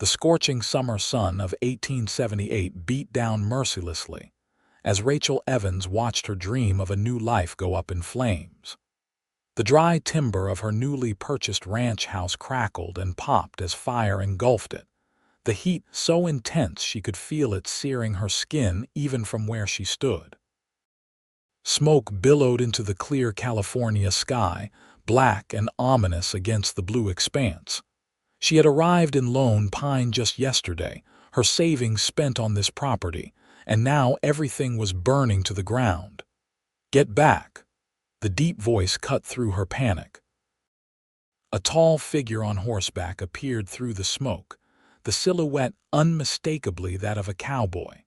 The scorching summer sun of 1878 beat down mercilessly as Rachel Evans watched her dream of a new life go up in flames. The dry timber of her newly purchased ranch house crackled and popped as fire engulfed it, the heat so intense she could feel it searing her skin even from where she stood. Smoke billowed into the clear California sky, black and ominous against the blue expanse. She had arrived in Lone Pine just yesterday, her savings spent on this property, and now everything was burning to the ground. "Get back!" The deep voice cut through her panic. A tall figure on horseback appeared through the smoke, the silhouette unmistakably that of a cowboy.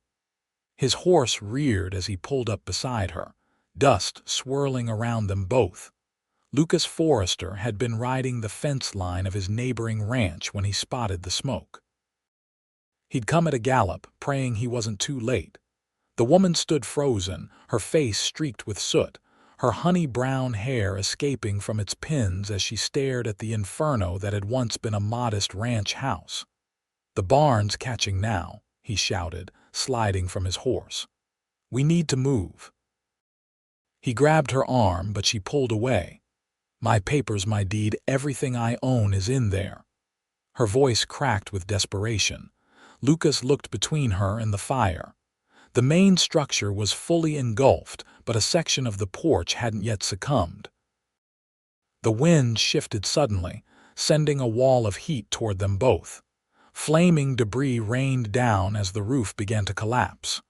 His horse reared as he pulled up beside her, dust swirling around them both. Lucas Forrester had been riding the fence line of his neighboring ranch when he spotted the smoke. He'd come at a gallop, praying he wasn't too late. The woman stood frozen, her face streaked with soot, her honey-brown hair escaping from its pins as she stared at the inferno that had once been a modest ranch house. "The barn's catching now," he shouted, sliding from his horse. "We need to move." He grabbed her arm, but she pulled away. "My papers, my deed, everything I own is in there." Her voice cracked with desperation. Lucas looked between her and the fire. The main structure was fully engulfed, but a section of the porch hadn't yet succumbed. The wind shifted suddenly, sending a wall of heat toward them both. Flaming debris rained down as the roof began to collapse.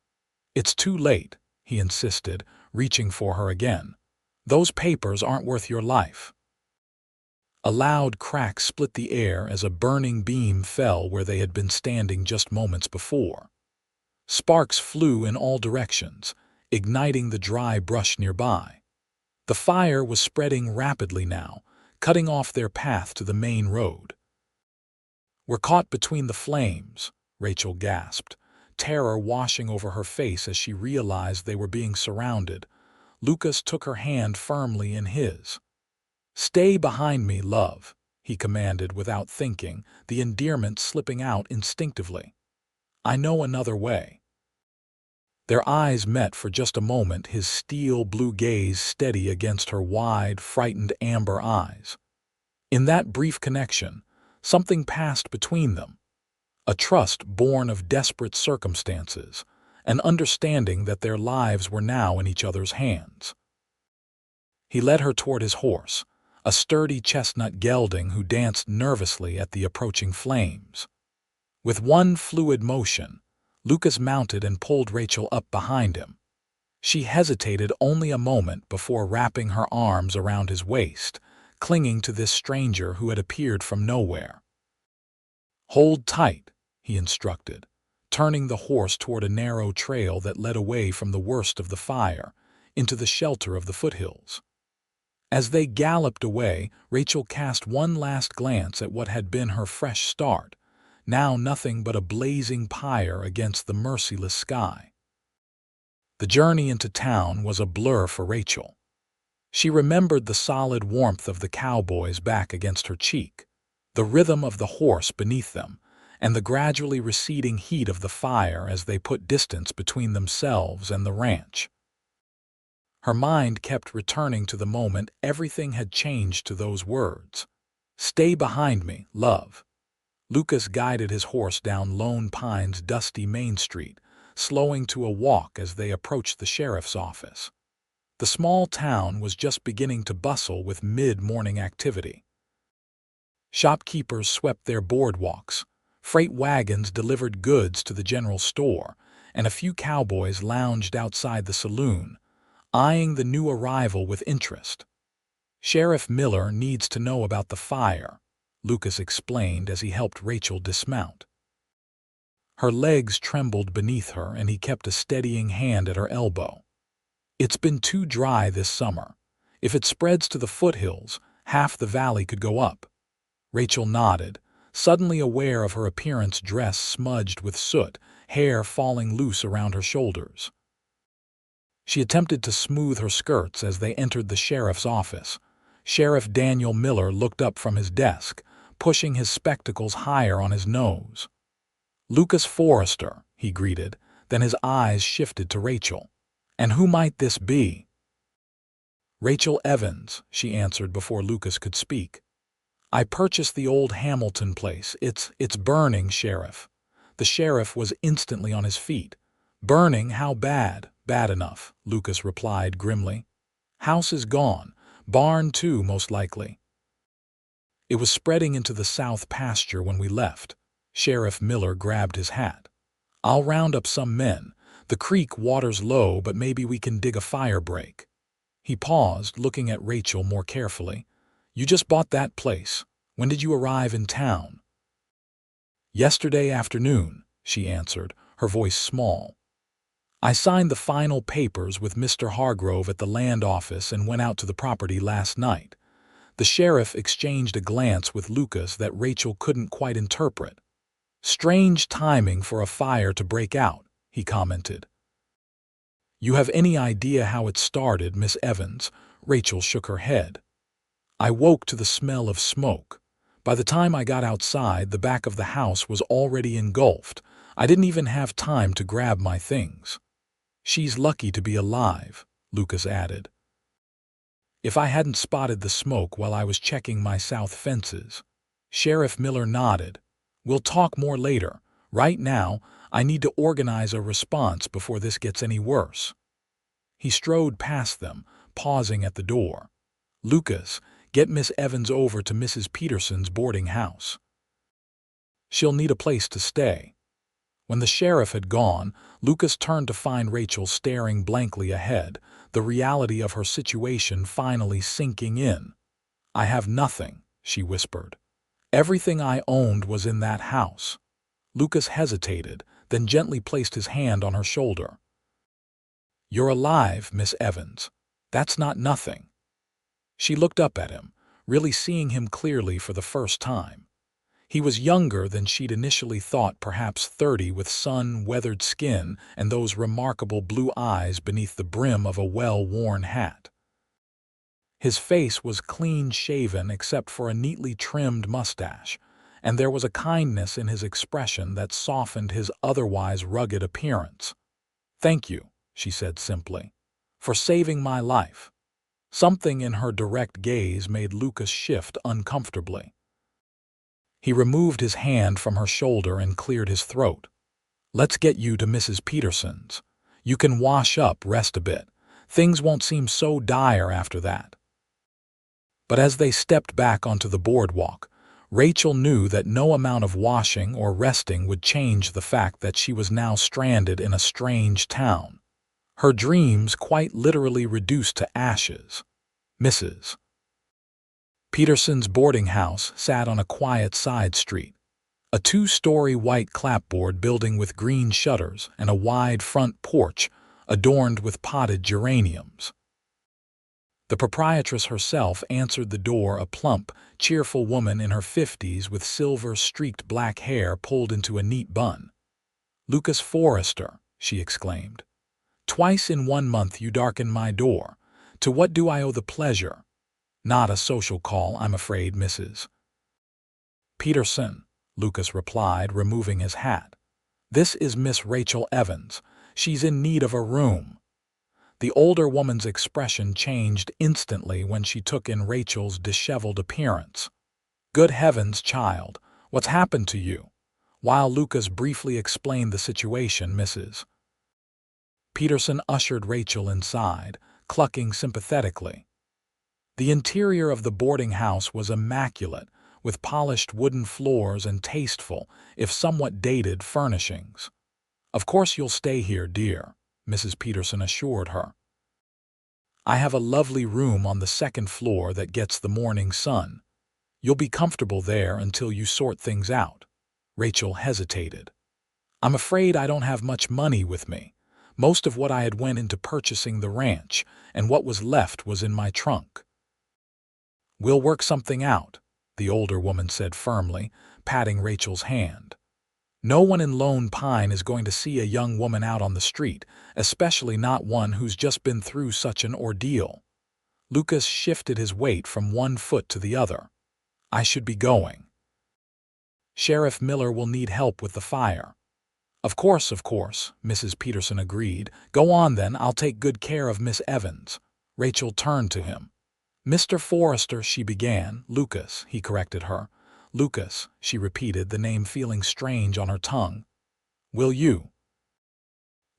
"It's too late," he insisted, reaching for her again. "Those papers aren't worth your life." A loud crack split the air as a burning beam fell where they had been standing just moments before. Sparks flew in all directions, igniting the dry brush nearby. The fire was spreading rapidly now, cutting off their path to the main road. "We're caught between the flames," Rachel gasped, terror washing over her face as she realized they were being surrounded. Lucas took her hand firmly in his. "Stay behind me, love," he commanded without thinking, the endearment slipping out instinctively. "I know another way." Their eyes met for just a moment, his steel-blue gaze steady against her wide, frightened amber eyes. In that brief connection, something passed between them. A trust born of desperate circumstances, an understanding that their lives were now in each other's hands. He led her toward his horse, a sturdy chestnut gelding who danced nervously at the approaching flames. With one fluid motion, Lucas mounted and pulled Rachel up behind him. She hesitated only a moment before wrapping her arms around his waist, clinging to this stranger who had appeared from nowhere. "Hold tight," he instructed, turning the horse toward a narrow trail that led away from the worst of the fire, into the shelter of the foothills. As they galloped away, Rachel cast one last glance at what had been her fresh start, now nothing but a blazing pyre against the merciless sky. The journey into town was a blur for Rachel. She remembered the solid warmth of the cowboy's back against her cheek, the rhythm of the horse beneath them, and the gradually receding heat of the fire as they put distance between themselves and the ranch. Her mind kept returning to the moment everything had changed to those words. "Stay behind me, love." Lucas guided his horse down Lone Pine's dusty main street, slowing to a walk as they approached the sheriff's office. The small town was just beginning to bustle with mid-morning activity. Shopkeepers swept their boardwalks, freight wagons delivered goods to the general store, and a few cowboys lounged outside the saloon, eyeing the new arrival with interest. "Sheriff Miller needs to know about the fire," Lucas explained as he helped Rachel dismount. Her legs trembled beneath her and he kept a steadying hand at her elbow. "It's been too dry this summer. If it spreads to the foothills, half the valley could go up." Rachel nodded, suddenly aware of her appearance, dress smudged with soot, hair falling loose around her shoulders. She attempted to smooth her skirts as they entered the sheriff's office. Sheriff Daniel Miller looked up from his desk, pushing his spectacles higher on his nose. "Lucas Forrester," he greeted, then his eyes shifted to Rachel. "And who might this be?" "Rachel Evans," she answered before Lucas could speak. "I purchased the old Hamilton place. It's burning, Sheriff." The sheriff was instantly on his feet. "Burning? How bad?" "Bad enough," Lucas replied grimly. "House is gone. Barn too, most likely." "It was spreading into the south pasture when we left." Sheriff Miller grabbed his hat. "I'll round up some men. The creek water's low, but maybe we can dig a fire break." He paused, looking at Rachel more carefully. "You just bought that place. When did you arrive in town?" "Yesterday afternoon," she answered, her voice small. "I signed the final papers with Mr. Hargrove at the land office and went out to the property last night." The sheriff exchanged a glance with Lucas that Rachel couldn't quite interpret. "Strange timing for a fire to break out," he commented. "You have any idea how it started, Miss Evans?" Rachel shook her head. "I woke to the smell of smoke. By the time I got outside, the back of the house was already engulfed. I didn't even have time to grab my things." "She's lucky to be alive," Lucas added. "If I hadn't spotted the smoke while I was checking my south fences." Sheriff Miller nodded. "We'll talk more later. Right now, I need to organize a response before this gets any worse." He strode past them, pausing at the door. "Lucas, get Miss Evans over to Mrs. Peterson's boarding house. She'll need a place to stay." When the sheriff had gone, Lucas turned to find Rachel staring blankly ahead, the reality of her situation finally sinking in. "I have nothing," she whispered. "Everything I owned was in that house." Lucas hesitated, then gently placed his hand on her shoulder. "You're alive, Miss Evans. That's not nothing." She looked up at him, really seeing him clearly for the first time. He was younger than she'd initially thought, perhaps 30, with sun-weathered skin and those remarkable blue eyes beneath the brim of a well-worn hat. His face was clean-shaven except for a neatly trimmed mustache, and there was a kindness in his expression that softened his otherwise rugged appearance. "Thank you," she said simply, "for saving my life." Something in her direct gaze made Lucas shift uncomfortably. He removed his hand from her shoulder and cleared his throat. "Let's get you to Mrs. Peterson's. You can wash up, rest a bit. Things won't seem so dire after that." But as they stepped back onto the boardwalk, Rachel knew that no amount of washing or resting would change the fact that she was now stranded in a strange town. Her dreams quite literally reduced to ashes. Mrs. Peterson's boarding house sat on a quiet side street. A two-story white clapboard building with green shutters and a wide front porch adorned with potted geraniums. The proprietress herself answered the door, a plump, cheerful woman in her 50s with silver-streaked black hair pulled into a neat bun. "Lucas Forrester," she exclaimed. "Twice in 1 month you darken my door. To what do I owe the pleasure?" "Not a social call, I'm afraid, Mrs. Peterson," Lucas replied, removing his hat. "This is Miss Rachel Evans. She's in need of a room." The older woman's expression changed instantly when she took in Rachel's disheveled appearance. "Good heavens, child, what's happened to you?" While Lucas briefly explained the situation, Mrs. Peterson ushered Rachel inside, clucking sympathetically. The interior of the boarding house was immaculate, with polished wooden floors and tasteful, if somewhat dated, furnishings. "Of course you'll stay here, dear," Mrs. Peterson assured her. "I have a lovely room on the 2nd floor that gets the morning sun. You'll be comfortable there until you sort things out." Rachel hesitated. "I'm afraid I don't have much money with me. Most of what I had went into purchasing the ranch, and what was left was in my trunk." "We'll work something out," the older woman said firmly, patting Rachel's hand. "No one in Lone Pine is going to see a young woman out on the street, especially not one who's just been through such an ordeal." Lucas shifted his weight from one foot to the other. "I should be going." Sheriff Miller will need help with the fire." Of course, Mrs. Peterson agreed. "Go on then, I'll take good care of Miss Evans." Rachel turned to him. "Mr. Forrester," she began. "Lucas," he corrected her. "Lucas," she repeated, the name feeling strange on her tongue. "Will you?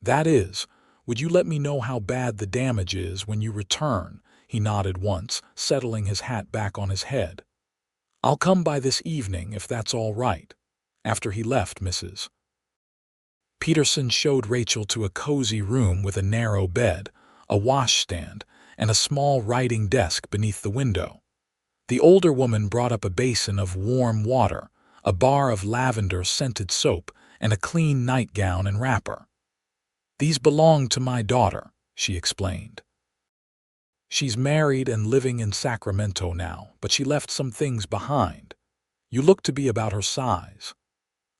That is, would you let me know how bad the damage is when you return?" He nodded once, settling his hat back on his head. "I'll come by this evening, if that's all right." After he left, Mrs. Peterson showed Rachel to a cozy room with a narrow bed, a washstand, and a small writing desk beneath the window. The older woman brought up a basin of warm water, a bar of lavender-scented soap, and a clean nightgown and wrapper. "These belong to my daughter," she explained. "She's married and living in Sacramento now, but she left some things behind. You look to be about her size."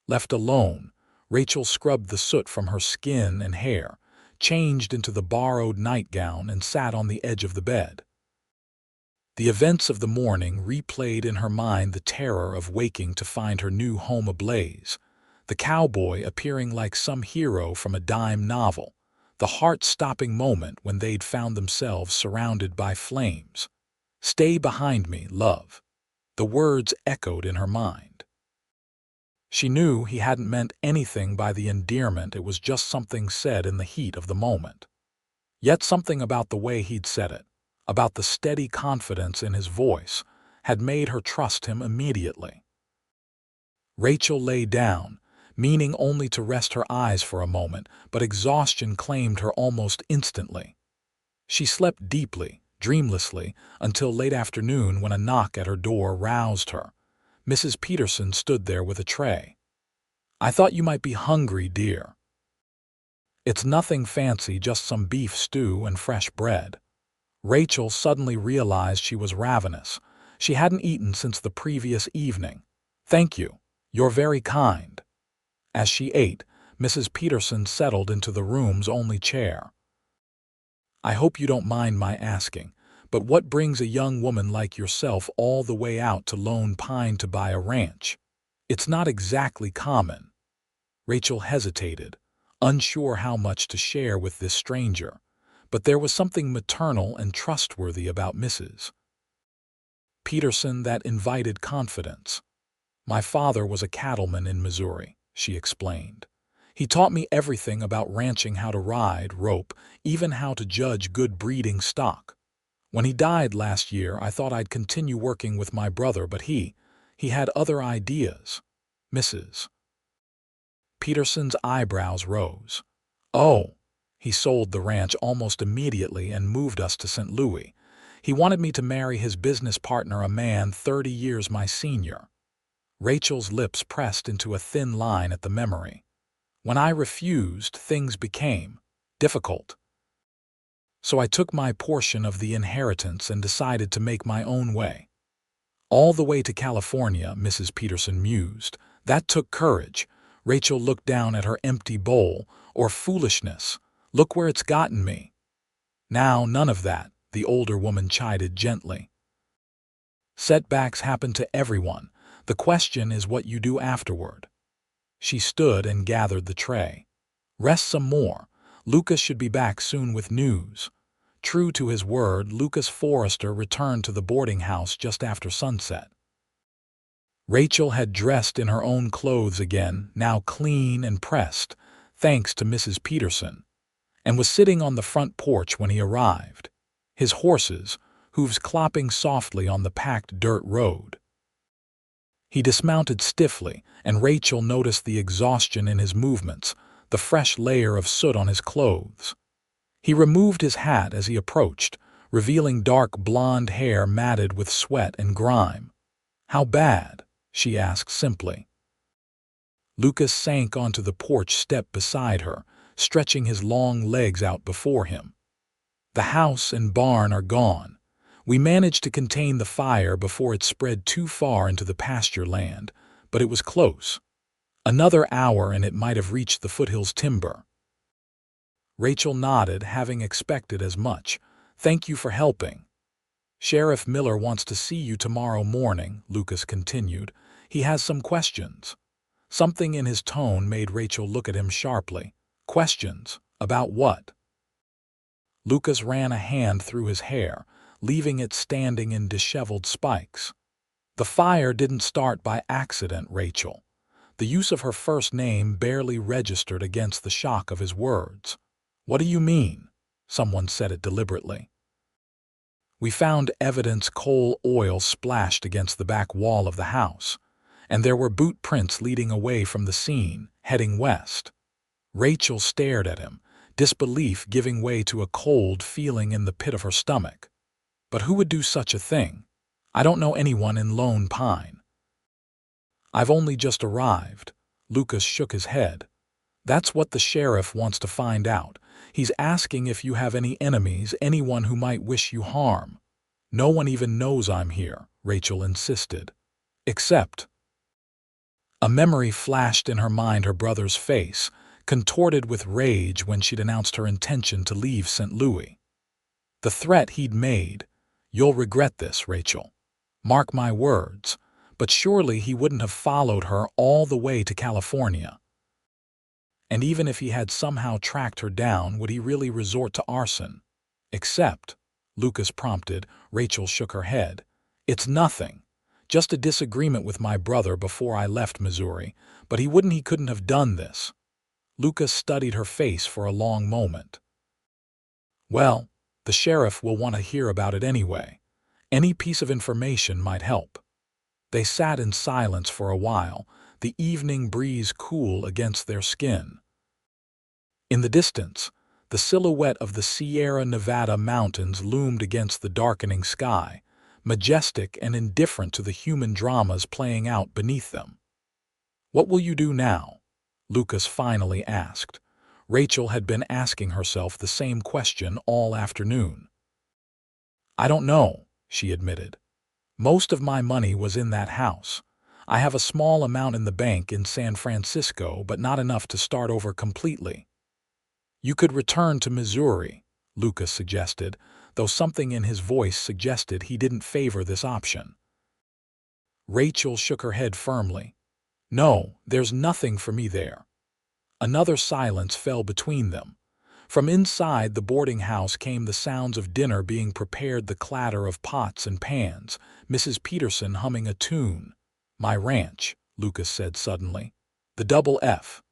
Left alone, Rachel scrubbed the soot from her skin and hair, changed into the borrowed nightgown, and sat on the edge of the bed. The events of the morning replayed in her mind the terror of waking to find her new home ablaze, the cowboy appearing like some hero from a dime novel, the heart-stopping moment when they'd found themselves surrounded by flames. "Stay behind me, love." The words echoed in her mind. She knew he hadn't meant anything by the endearment, it was just something said in the heat of the moment. Yet something about the way he'd said it, about the steady confidence in his voice, had made her trust him immediately. Rachel lay down, meaning only to rest her eyes for a moment, but exhaustion claimed her almost instantly. She slept deeply, dreamlessly, until late afternoon when a knock at her door roused her. Mrs. Peterson stood there with a tray. "I thought you might be hungry, dear." "It's nothing fancy, just some beef stew and fresh bread." Rachel suddenly realized she was ravenous. She hadn't eaten since the previous evening. "Thank you. You're very kind." As she ate, Mrs. Peterson settled into the room's only chair. "I hope you don't mind my asking, but what brings a young woman like yourself all the way out to Lone Pine to buy a ranch? It's not exactly common." Rachel hesitated, unsure how much to share with this stranger, but there was something maternal and trustworthy about Mrs. Peterson that invited confidence. "My father was a cattleman in Missouri," she explained. "He taught me everything about ranching, how to ride, rope, even how to judge good breeding stock. When he died last year, I thought I'd continue working with my brother, but he had other ideas." Mrs. Peterson's eyebrows rose. "Oh, he sold the ranch almost immediately and moved us to St. Louis. He wanted me to marry his business partner, a man 30 years my senior." Rachel's lips pressed into a thin line at the memory. "When I refused, things became difficult. So I took my portion of the inheritance and decided to make my own way." "All the way to California," Mrs. Peterson mused. "That took courage." Rachel looked down at her empty bowl. "Or foolishness. Look where it's gotten me." "Now, none of that," the older woman chided gently. "Setbacks happen to everyone. The question is what you do afterward." She stood and gathered the tray. "Rest some more. Lucas should be back soon with news." True to his word, Lucas Forrester returned to the boarding house just after sunset. Rachel had dressed in her own clothes again, now clean and pressed, thanks to Mrs. Peterson, and was sitting on the front porch when he arrived, his horses' hooves clopping softly on the packed dirt road. He dismounted stiffly, and Rachel noticed the exhaustion in his movements, the fresh layer of soot on his clothes. He removed his hat as he approached, revealing dark blonde hair matted with sweat and grime. "How bad?" she asked simply. Lucas sank onto the porch step beside her, stretching his long legs out before him. "The house and barn are gone. We managed to contain the fire before it spread too far into the pasture land, but it was close. Another hour and it might have reached the foothills timber." Rachel nodded, having expected as much. "Thank you for helping." "Sheriff Miller wants to see you tomorrow morning," Lucas continued. He has some questions." Something in his tone made Rachel look at him sharply. "Questions? About what?" Lucas ran a hand through his hair, leaving it standing in disheveled spikes. "The fire didn't start by accident, Rachel." The use of her first name barely registered against the shock of his words. "What do you mean?" Someone said it deliberately. "We found evidence coal oil splashed against the back wall of the house, and there were boot prints leading away from the scene, heading west." Rachel stared at him, disbelief giving way to a cold feeling in the pit of her stomach. "But who would do such a thing? I don't know anyone in Lone Pine." "I've only just arrived." Lucas shook his head. "That's what the sheriff wants to find out. He's asking if you have any enemies, anyone who might wish you harm." "No one even knows I'm here," Rachel insisted. "Except—" A memory flashed in her mind, her brother's face, contorted with rage when she'd announced her intention to leave St. Louis. The threat he'd made. "You'll regret this, Rachel. Mark my words." But surely he wouldn't have followed her all the way to California. And even if he had somehow tracked her down, would he really resort to arson? "Except," Lucas prompted. Rachel shook her head. "It's nothing. Just a disagreement with my brother before I left Missouri, but he couldn't have done this." Lucas studied her face for a long moment. "Well, the sheriff will want to hear about it anyway. Any piece of information might help." They sat in silence for a while, the evening breeze cool against their skin. In the distance, the silhouette of the Sierra Nevada mountains loomed against the darkening sky, majestic and indifferent to the human dramas playing out beneath them. "What will you do now?" Lucas finally asked. Rachel had been asking herself the same question all afternoon. "I don't know," she admitted. "Most of my money was in that house. I have a small amount in the bank in San Francisco, but not enough to start over completely." "You could return to Missouri," Lucas suggested, though something in his voice suggested he didn't favor this option. Rachel shook her head firmly. "No, there's nothing for me there." Another silence fell between them. From inside the boarding house came the sounds of dinner being prepared, the clatter of pots and pans, Mrs. Peterson humming a tune. "My ranch," Lucas said suddenly. "The double F.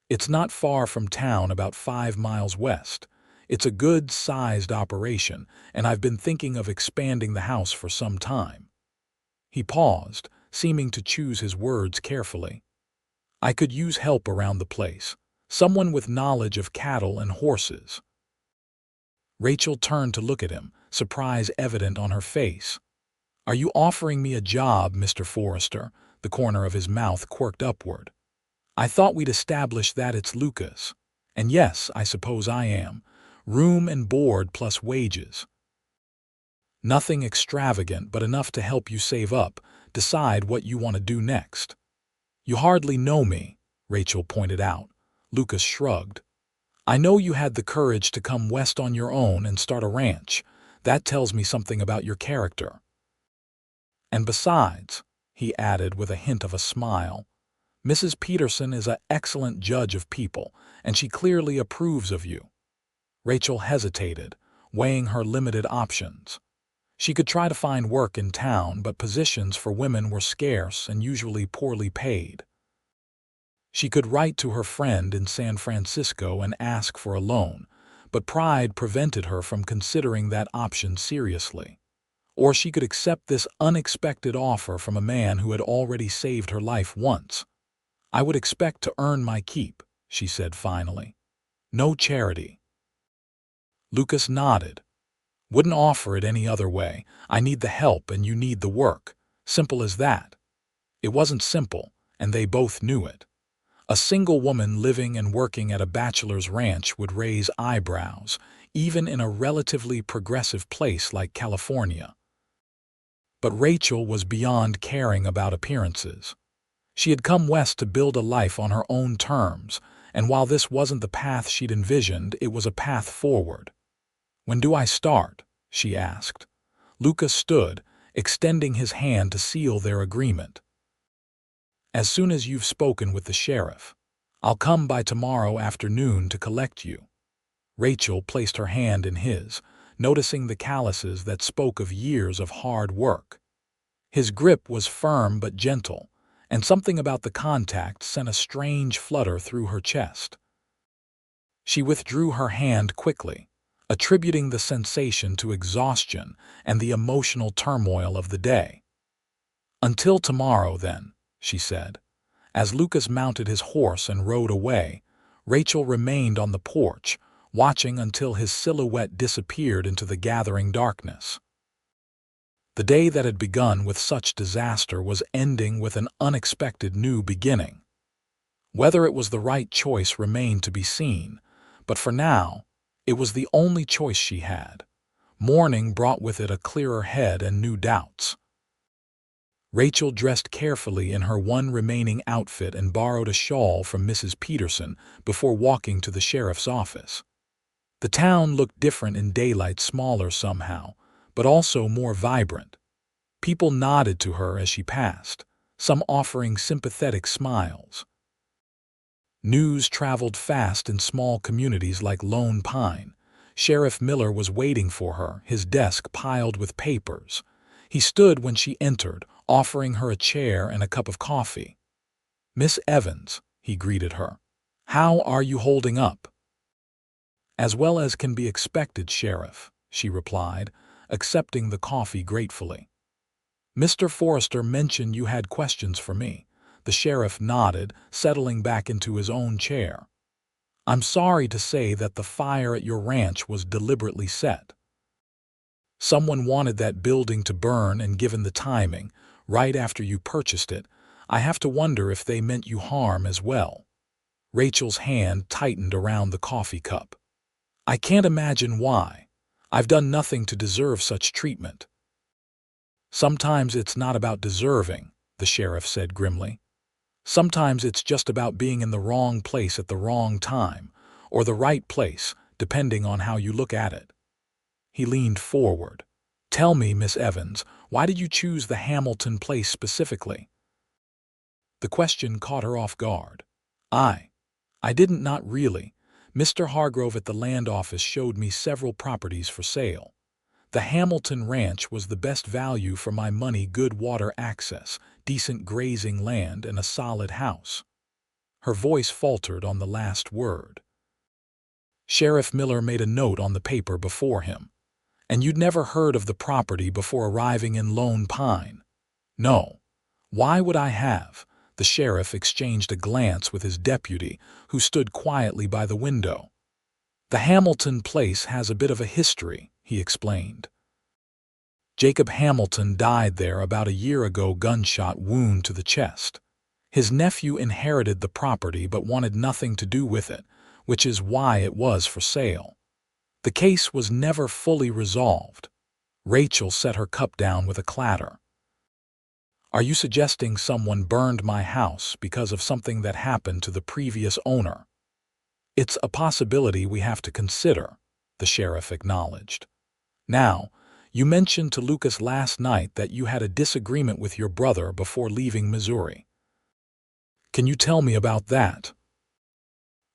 It's not far from town, about 5 miles west. It's a good-sized operation, and I've been thinking of expanding the house for some time." He paused, seeming to choose his words carefully. "I could use help around the place. Someone with knowledge of cattle and horses." Rachel turned to look at him, surprise evident on her face. "Are you offering me a job, Mr. Forrester?" The corner of his mouth quirked upward. "I thought we'd established that it's Lucas. And yes, I suppose I am. Room and board plus wages. Nothing extravagant, but enough to help you save up, decide what you want to do next." "You hardly know me," Rachel pointed out. Lucas shrugged. "I know you had the courage to come west on your own and start a ranch. That tells me something about your character. And besides," he added with a hint of a smile, "Mrs. Peterson is an excellent judge of people, and she clearly approves of you." Rachel hesitated, weighing her limited options. She could try to find work in town, but positions for women were scarce and usually poorly paid. She could write to her friend in San Francisco and ask for a loan, but pride prevented her from considering that option seriously. Or she could accept this unexpected offer from a man who had already saved her life once. "I would expect to earn my keep," she said finally. "No charity." Lucas nodded. "Wouldn't offer it any other way. I need the help and you need the work. Simple as that." It wasn't simple, and they both knew it. A single woman living and working at a bachelor's ranch would raise eyebrows, even in a relatively progressive place like California. But Rachel was beyond caring about appearances. She had come west to build a life on her own terms, and while this wasn't the path she'd envisioned, it was a path forward. "When do I start?" she asked. Lucas stood, extending his hand to seal their agreement. as soon as you've spoken with the sheriff. I'll come by tomorrow afternoon to collect you." Rachel placed her hand in his, noticing the calluses that spoke of years of hard work. His grip was firm but gentle, and something about the contact sent a strange flutter through her chest. She withdrew her hand quickly, attributing the sensation to exhaustion and the emotional turmoil of the day. "Until tomorrow, then," she said. As Lucas mounted his horse and rode away, Rachel remained on the porch, watching until his silhouette disappeared into the gathering darkness. The day that had begun with such disaster was ending with an unexpected new beginning. Whether it was the right choice remained to be seen, but for now, it was the only choice she had. Morning brought with it a clearer head and new doubts. Rachel dressed carefully in her one remaining outfit and borrowed a shawl from Mrs. Peterson before walking to the sheriff's office. The town looked different in daylight, smaller somehow, but also more vibrant. People nodded to her as she passed, some offering sympathetic smiles. News traveled fast in small communities like Lone Pine. Sheriff Miller was waiting for her, his desk piled with papers. He stood when she entered, offering her a chair and a cup of coffee. "Miss Evans," he greeted her. "How are you holding up?" "As well as can be expected, Sheriff," she replied, accepting the coffee gratefully. "Mr. Forrester mentioned you had questions for me." The sheriff nodded, settling back into his own chair. "I'm sorry to say that the fire at your ranch was deliberately set. Someone wanted that building to burn, and given the timing, right after you purchased it, I have to wonder if they meant you harm as well." Rachel's hand tightened around the coffee cup. "I can't imagine why. I've done nothing to deserve such treatment." "Sometimes it's not about deserving," the sheriff said grimly. "Sometimes it's just about being in the wrong place at the wrong time, or the right place, depending on how you look at it." He leaned forward. "Tell me, Miss Evans, why did you choose the Hamilton place specifically?" The question caught her off guard. I didn't, not really. Mr. Hargrove at the land office showed me several properties for sale. The Hamilton Ranch was the best value for my money, good water access, decent grazing land, and a solid house." Her voice faltered on the last word. Sheriff Miller made a note on the paper before him. "And you'd never heard of the property before arriving in Lone Pine?" "No. Why would I have?" The sheriff exchanged a glance with his deputy, who stood quietly by the window. "The Hamilton place has a bit of a history," he explained. "Jacob Hamilton died there about a year ago, gunshot wound to the chest. His nephew inherited the property but wanted nothing to do with it, which is why it was for sale. The case was never fully resolved." Rachel set her cup down with a clatter. "Are you suggesting someone burned my house because of something that happened to the previous owner?" "It's a possibility we have to consider," the sheriff acknowledged. "Now, you mentioned to Lucas last night that you had a disagreement with your brother before leaving Missouri. Can you tell me about that?"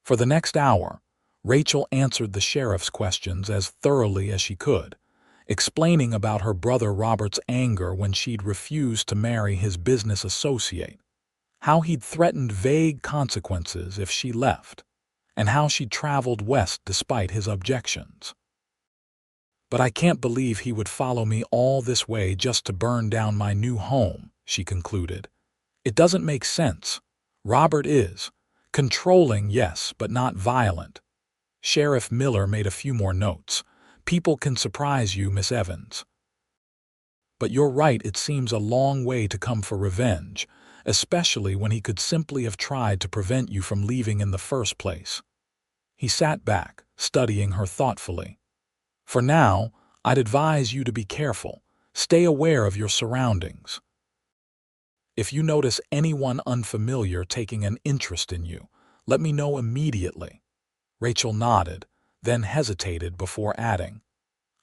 For the next hour, Rachel answered the sheriff's questions as thoroughly as she could, explaining about her brother Robert's anger when she'd refused to marry his business associate, how he'd threatened vague consequences if she left, and how she'd traveled west despite his objections. "But I can't believe he would follow me all this way just to burn down my new home," she concluded. "It doesn't make sense. Robert is controlling, yes, but not violent." Sheriff Miller made a few more notes. "People can surprise you, Miss Evans. But you're right, it seems a long way to come for revenge, especially when he could simply have tried to prevent you from leaving in the first place." He sat back, studying her thoughtfully. "For now, I'd advise you to be careful. Stay aware of your surroundings. If you notice anyone unfamiliar taking an interest in you, let me know immediately." Rachel nodded, then hesitated before adding,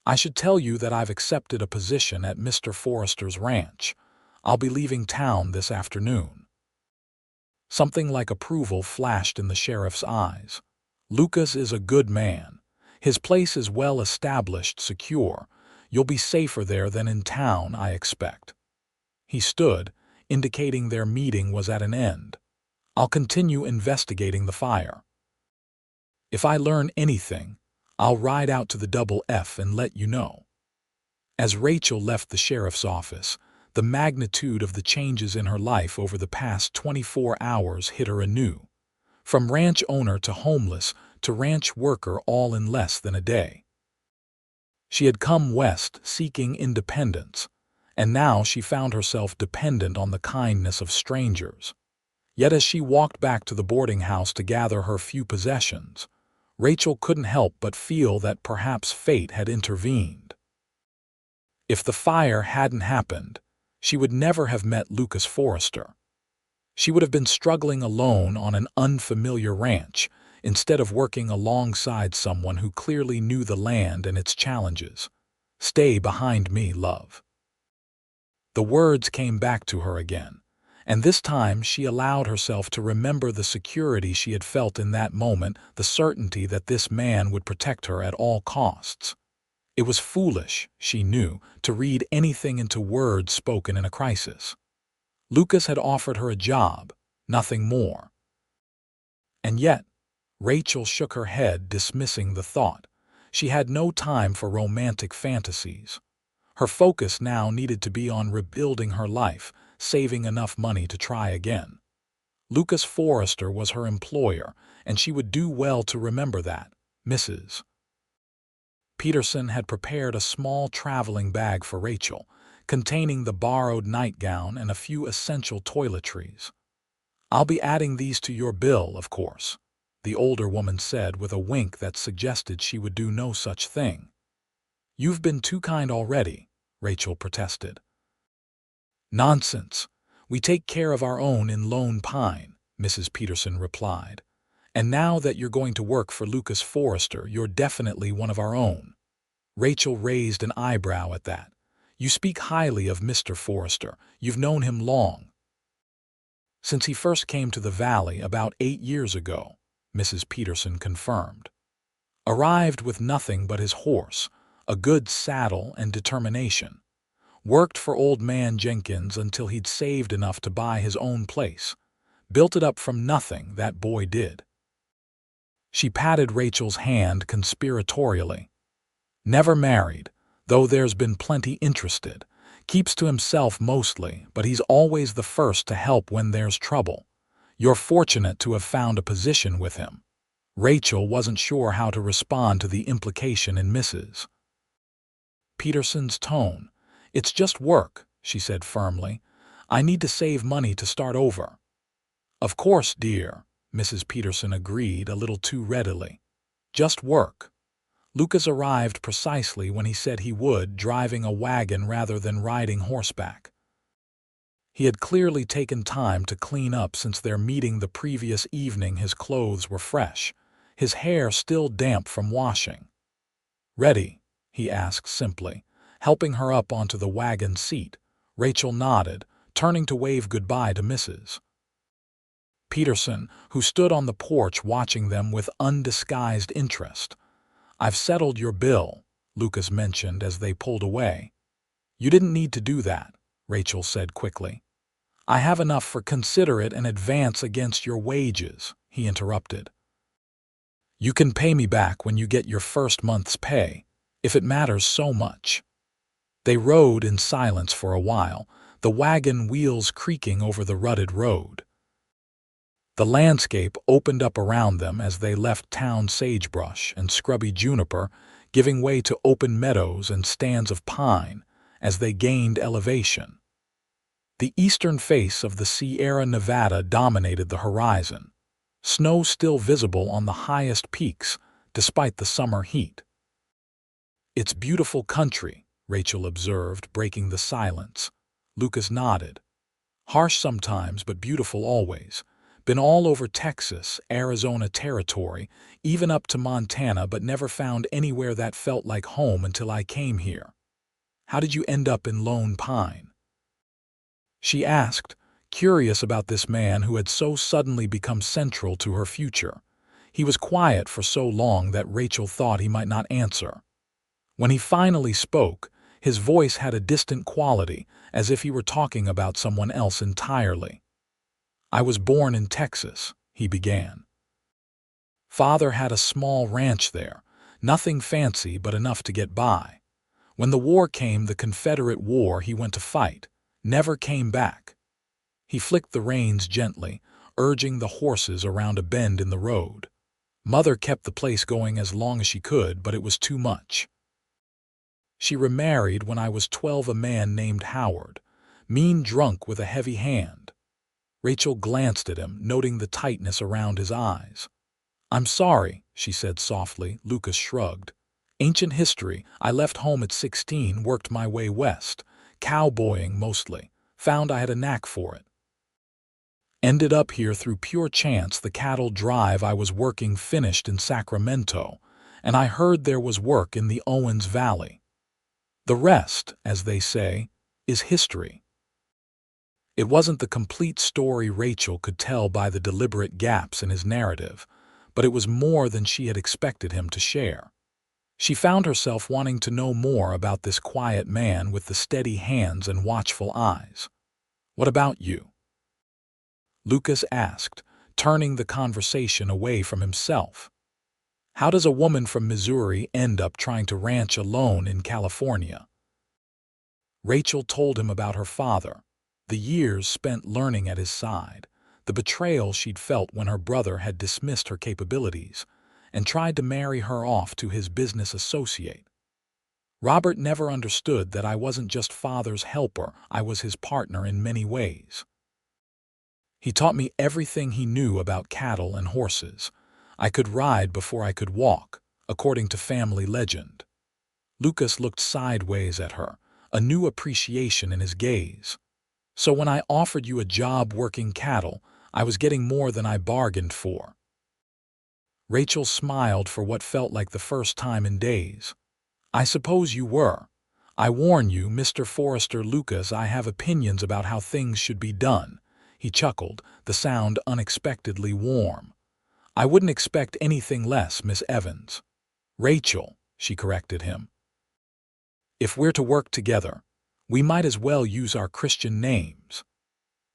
"I should tell you that I've accepted a position at Mr. Forrester's ranch. I'll be leaving town this afternoon." Something like approval flashed in the sheriff's eyes. "Lucas is a good man. His place is well established, secure. You'll be safer there than in town, I expect." He stood, indicating their meeting was at an end. "I'll continue investigating the fire. If I learn anything, I'll ride out to the Double F and let you know." As Rachel left the sheriff's office, the magnitude of the changes in her life over the past 24 hours hit her anew. From ranch owner to homeless to ranch worker, all in less than a day. She had come west seeking independence, and now she found herself dependent on the kindness of strangers. Yet as she walked back to the boarding house to gather her few possessions, Rachel couldn't help but feel that perhaps fate had intervened. If the fire hadn't happened, she would never have met Lucas Forrester. She would have been struggling alone on an unfamiliar ranch, instead of working alongside someone who clearly knew the land and its challenges. "Stay behind me, love." The words came back to her again, and this time she allowed herself to remember the security she had felt in that moment, the certainty that this man would protect her at all costs. It was foolish, she knew, to read anything into words spoken in a crisis. Lucas had offered her a job, nothing more. And yet, Rachel shook her head, dismissing the thought. She had no time for romantic fantasies. Her focus now needed to be on rebuilding her life, saving enough money to try again. Lucas Forrester was her employer, and she would do well to remember that. Mrs. Peterson had prepared a small traveling bag for Rachel, containing the borrowed nightgown and a few essential toiletries. "I'll be adding these to your bill, of course," the older woman said with a wink that suggested she would do no such thing. "You've been too kind already," Rachel protested. "Nonsense. We take care of our own in Lone Pine," Mrs. Peterson replied. "And now that you're going to work for Lucas Forrester, you're definitely one of our own." Rachel raised an eyebrow at that. "You speak highly of Mr. Forrester. You've known him long." "Since he first came to the valley about 8 years ago," Mrs. Peterson confirmed. "Arrived with nothing but his horse, a good saddle, and determination. Worked for old man Jenkins until he'd saved enough to buy his own place. Built it up from nothing, that boy did." She patted Rachel's hand conspiratorially. "Never married, though there's been plenty interested. Keeps to himself mostly, but he's always the first to help when there's trouble. You're fortunate to have found a position with him." Rachel wasn't sure how to respond to the implication in Mrs. Peterson's tone. "It's just work," she said firmly. "I need to save money to start over." "Of course, dear," Mrs. Peterson agreed a little too readily. "Just work." Lucas arrived precisely when he said he would, driving a wagon rather than riding horseback. He had clearly taken time to clean up since their meeting the previous evening. His clothes were fresh, his hair still damp from washing. "Ready?" he asked simply, helping her up onto the wagon seat. Rachel nodded, turning to wave goodbye to Mrs. Peterson, who stood on the porch watching them with undisguised interest. "I've settled your bill," Lucas mentioned as they pulled away. "You didn't need to do that," Rachel said quickly. "I have enough for consider it an advance against your wages," he interrupted. "You can pay me back when you get your first month's pay, if it matters so much." They rode in silence for a while, the wagon wheels creaking over the rutted road. The landscape opened up around them as they left town sagebrush and scrubby juniper, giving way to open meadows and stands of pine as they gained elevation. The eastern face of the Sierra Nevada dominated the horizon, snow still visible on the highest peaks despite the summer heat. "It's beautiful country," Rachel observed, breaking the silence. Lucas nodded. "Harsh sometimes, but beautiful always. Been all over Texas, Arizona territory, even up to Montana, but never found anywhere that felt like home until I came here." "How did you end up in Lone Pine?" she asked, curious about this man who had so suddenly become central to her future. He was quiet for so long that Rachel thought he might not answer. When he finally spoke, his voice had a distant quality, as if he were talking about someone else entirely. "I was born in Texas," he began. "Father had a small ranch there, nothing fancy but enough to get by. When the war came, the Confederate War, he went to fight, never came back." He flicked the reins gently, urging the horses around a bend in the road. "Mother kept the place going as long as she could, but it was too much. She remarried when I was 12, a man named Howard, mean drunk with a heavy hand." Rachel glanced at him, noting the tightness around his eyes. "I'm sorry," she said softly. Lucas shrugged. "Ancient history. I left home at 16, worked my way west, cowboying mostly. Found I had a knack for it. Ended up here through pure chance. The cattle drive I was working finished in Sacramento, and I heard there was work in the Owens Valley. The rest, as they say, is history." It wasn't the complete story Rachel could tell by the deliberate gaps in his narrative, but it was more than she had expected him to share. She found herself wanting to know more about this quiet man with the steady hands and watchful eyes. "What about you?" Lucas asked, turning the conversation away from himself. "How does a woman from Missouri end up trying to ranch alone in California?" Rachel told him about her father, the years spent learning at his side, the betrayal she'd felt when her brother had dismissed her capabilities and tried to marry her off to his business associate. "Robert never understood that I wasn't just father's helper, I was his partner in many ways. He taught me everything he knew about cattle and horses. I could ride before I could walk, according to family legend." Lucas looked sideways at her, a new appreciation in his gaze. "So when I offered you a job working cattle, I was getting more than I bargained for." Rachel smiled for what felt like the first time in days. "I suppose you were. I warn you, Mr. Forrester." "Lucas, I have opinions about how things should be done." He chuckled, the sound unexpectedly warm. "I wouldn't expect anything less, Miss Evans." "Rachel," she corrected him. "If we're to work together, we might as well use our Christian names."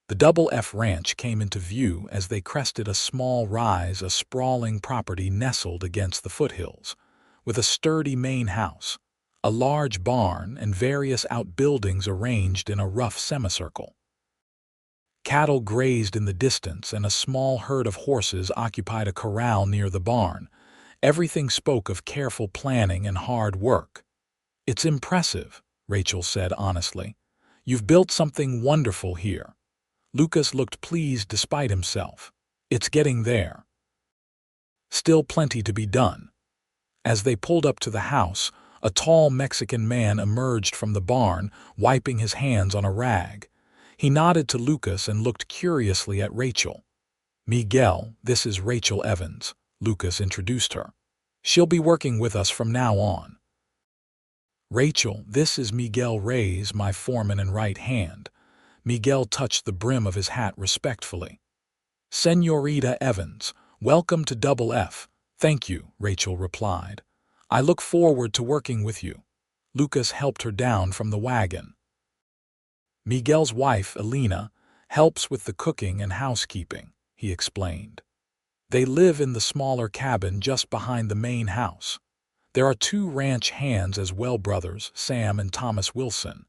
The Double F Ranch came into view as they crested a small rise, a sprawling property nestled against the foothills, with a sturdy main house, a large barn, and various outbuildings arranged in a rough semicircle. Cattle grazed in the distance, and a small herd of horses occupied a corral near the barn. Everything spoke of careful planning and hard work. "It's impressive," Rachel said honestly. "You've built something wonderful here." Lucas looked pleased despite himself. "It's getting there. Still plenty to be done." As they pulled up to the house, a tall Mexican man emerged from the barn, wiping his hands on a rag. He nodded to Lucas and looked curiously at Rachel. "Miguel, this is Rachel Evans," Lucas introduced her. "She'll be working with us from now on." "Rachel, this is Miguel Reyes, my foreman and right hand." Miguel touched the brim of his hat respectfully. "Señorita Evans, welcome to Double F." "Thank you," Rachel replied. "I look forward to working with you." Lucas helped her down from the wagon. "Miguel's wife, Elena, helps with the cooking and housekeeping," he explained. "They live in the smaller cabin just behind the main house. There are 2 ranch hands as well, brothers, Sam and Thomas Wilson.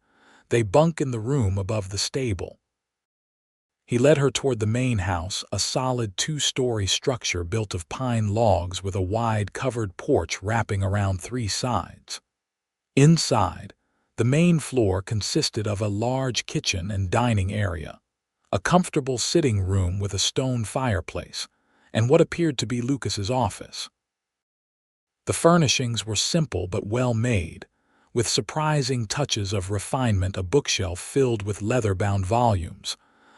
They bunk in the room above the stable." He led her toward the main house, a solid 2-story structure built of pine logs with a wide covered porch wrapping around 3 sides. Inside, the main floor consisted of a large kitchen and dining area, a comfortable sitting room with a stone fireplace, and what appeared to be Lucas's office. The furnishings were simple but well made, with surprising touches of refinement: a bookshelf filled with leather-bound volumes,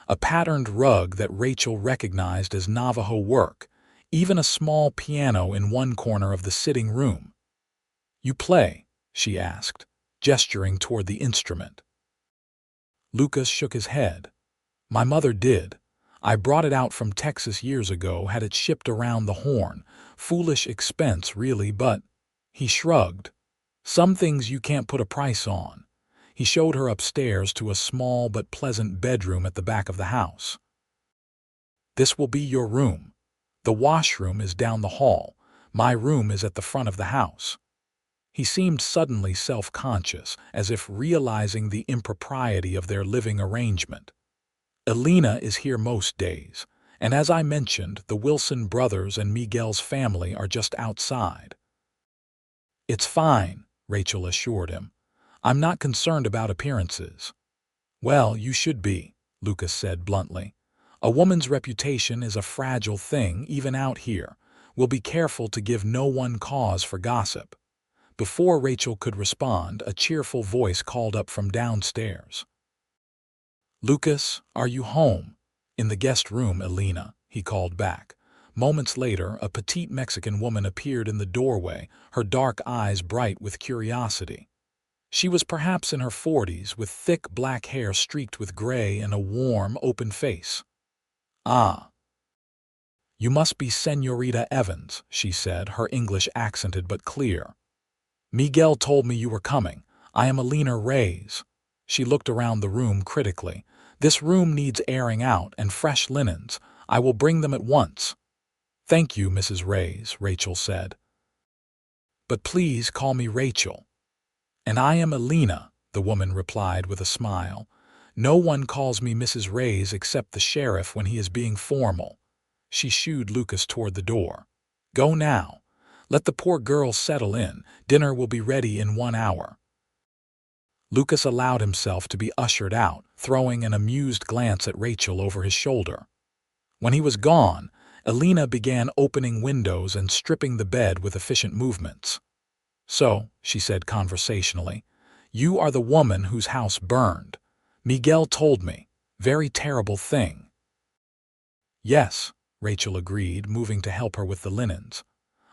a patterned rug that Rachel recognized as Navajo work, even a small piano in one corner of the sitting room. "You play?" she asked, gesturing toward the instrument. Lucas shook his head. My mother did. I brought it out from Texas years ago, had it shipped around the Horn. Foolish expense, really, but—" He shrugged. "Some things you can't put a price on." He showed her upstairs to a small but pleasant bedroom at the back of the house. "This will be your room. The washroom is down the hall. My room is at the front of the house." He seemed suddenly self-conscious, as if realizing the impropriety of their living arrangement. "Elena is here most days, and as I mentioned, the Wilson brothers and Miguel's family are just outside." "It's fine," Rachel assured him. "I'm not concerned about appearances." "Well, you should be," Lucas said bluntly. "A woman's reputation is a fragile thing, even out here. We'll be careful to give no one cause for gossip." Before Rachel could respond, a cheerful voice called up from downstairs. "Lucas, are you home?" "In the guest room, Elena," he called back. Moments later, a petite Mexican woman appeared in the doorway, her dark eyes bright with curiosity. She was perhaps in her 40s, with thick black hair streaked with gray and a warm, open face. "Ah, you must be Señorita Evans," she said, her English accented but clear. "Miguel told me you were coming. I am Elena Reyes." She looked around the room critically. "This room needs airing out and fresh linens. I will bring them at once." "Thank you, Mrs. Reyes," Rachel said. "But please call me Rachel." "And I am Elena," the woman replied with a smile. "No one calls me Mrs. Reyes except the sheriff when he is being formal." She shooed Lucas toward the door. "Go now. Let the poor girl settle in. Dinner will be ready in 1 hour." Lucas allowed himself to be ushered out, throwing an amused glance at Rachel over his shoulder. When he was gone, Elena began opening windows and stripping the bed with efficient movements. "So," she said conversationally, "you are the woman whose house burned. Miguel told me. Very terrible thing." "Yes," Rachel agreed, moving to help her with the linens.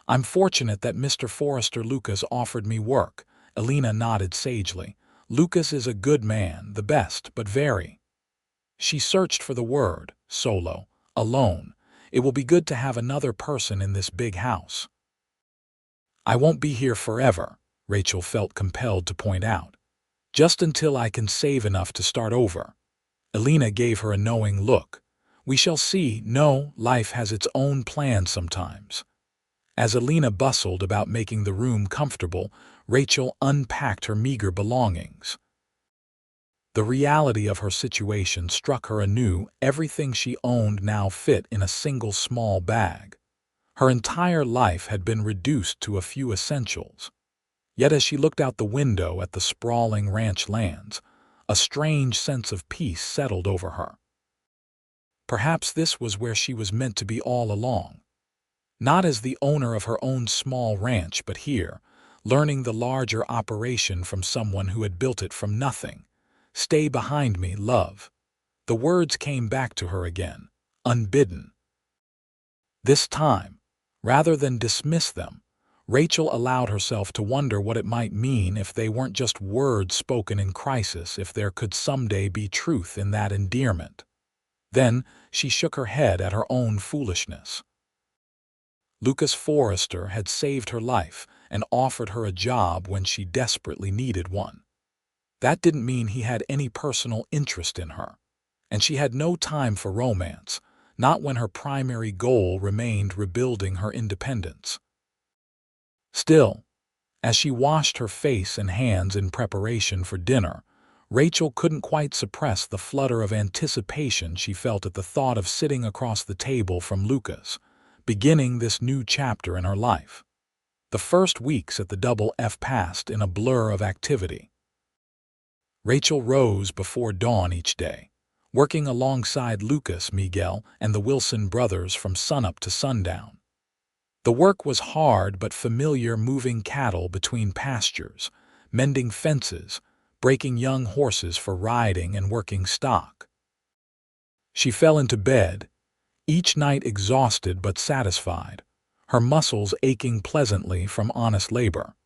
"I'm fortunate that Mr. Forrester Lucas offered me work." Elena nodded sagely. "Lucas is a good man, the best, but very—" She searched for the word, solo, alone. "It will be good to have another person in this big house." "I won't be here forever," Rachel felt compelled to point out. "Just until I can save enough to start over." Elena gave her a knowing look. "We shall see. No, life has its own plans sometimes." As Elena bustled about making the room comfortable, Rachel unpacked her meager belongings. The reality of her situation struck her anew. Everything she owned now fit in a single small bag. Her entire life had been reduced to a few essentials. Yet as she looked out the window at the sprawling ranch lands, a strange sense of peace settled over her. Perhaps this was where she was meant to be all along. Not as the owner of her own small ranch, but here, learning the larger operation from someone who had built it from nothing. "Stay behind me, love." The words came back to her again, unbidden. This time, rather than dismiss them, Rachel allowed herself to wonder what it might mean if they weren't just words spoken in crisis, if there could someday be truth in that endearment. Then she shook her head at her own foolishness. Lucas Forrester had saved her life and offered her a job when she desperately needed one. That didn't mean he had any personal interest in her, and she had no time for romance, not when her primary goal remained rebuilding her independence. Still, as she washed her face and hands in preparation for dinner, Rachel couldn't quite suppress the flutter of anticipation she felt at the thought of sitting across the table from Lucas, beginning this new chapter in her life. The first weeks at the Double F passed in a blur of activity. Rachel rose before dawn each day, working alongside Lucas, Miguel, and the Wilson brothers from sunup to sundown. The work was hard but familiar, moving cattle between pastures, mending fences, breaking young horses for riding, and working stock. She fell into bed, each night exhausted but satisfied, her muscles aching pleasantly from honest labor.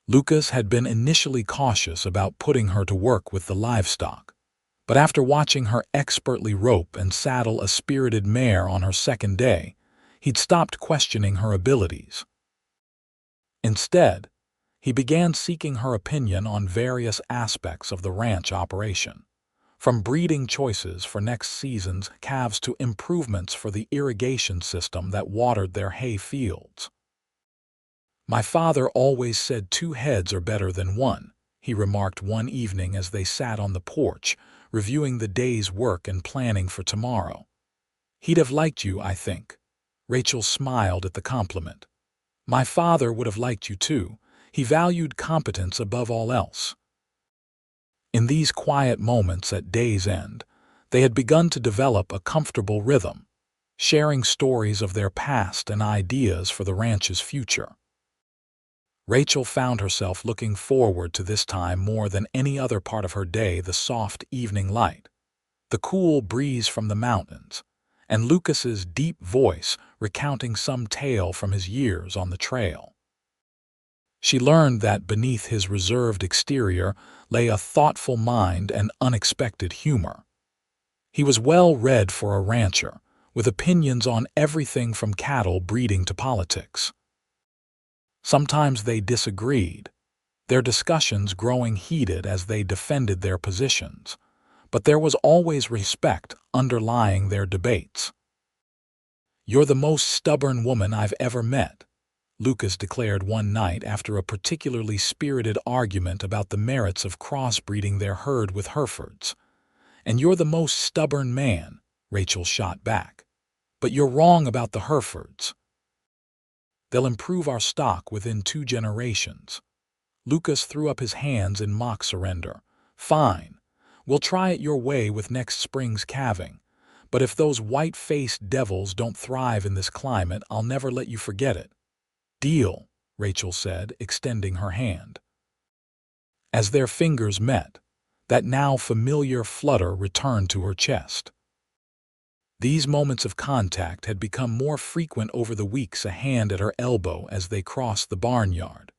Lucas had been initially cautious about putting her to work with the livestock, But after watching her expertly rope and saddle a spirited mare on her second day, he'd stopped questioning her abilities. Instead, he began seeking her opinion on various aspects of the ranch operation, from breeding choices for next season's calves to improvements for the irrigation system that watered their hay fields. "My father always said 2 heads are better than 1, he remarked one evening as they sat on the porch, reviewing the day's work and planning for tomorrow. "He'd have liked you, I think." Rachel smiled at the compliment. "My father would have liked you too. He valued competence above all else." In these quiet moments at day's end, they had begun to develop a comfortable rhythm, sharing stories of their past and ideas for the ranch's future. Rachel found herself looking forward to this time more than any other part of her day: the soft evening light, the cool breeze from the mountains, and Lucas's deep voice recounting some tale from his years on the trail. She learned that beneath his reserved exterior lay a thoughtful mind and unexpected humor. He was well read for a rancher, with opinions on everything from cattle breeding to politics. Sometimes they disagreed, their discussions growing heated as they defended their positions, but there was always respect underlying their debates. "You're the most stubborn woman I've ever met," Lucas declared one night after a particularly spirited argument about the merits of crossbreeding their herd with Herefords. "And you're the most stubborn man," Rachel shot back. "But you're wrong about the Herefords. They'll improve our stock within 2 generations." Lucas threw up his hands in mock surrender. "Fine, we'll try it your way with next spring's calving. But if those white-faced devils don't thrive in this climate, I'll never let you forget it." "Deal," Rachel said, extending her hand. As their fingers met, that now familiar flutter returned to her chest. These moments of contact had become more frequent over the weeks, a hand at her elbow as they crossed the barnyard,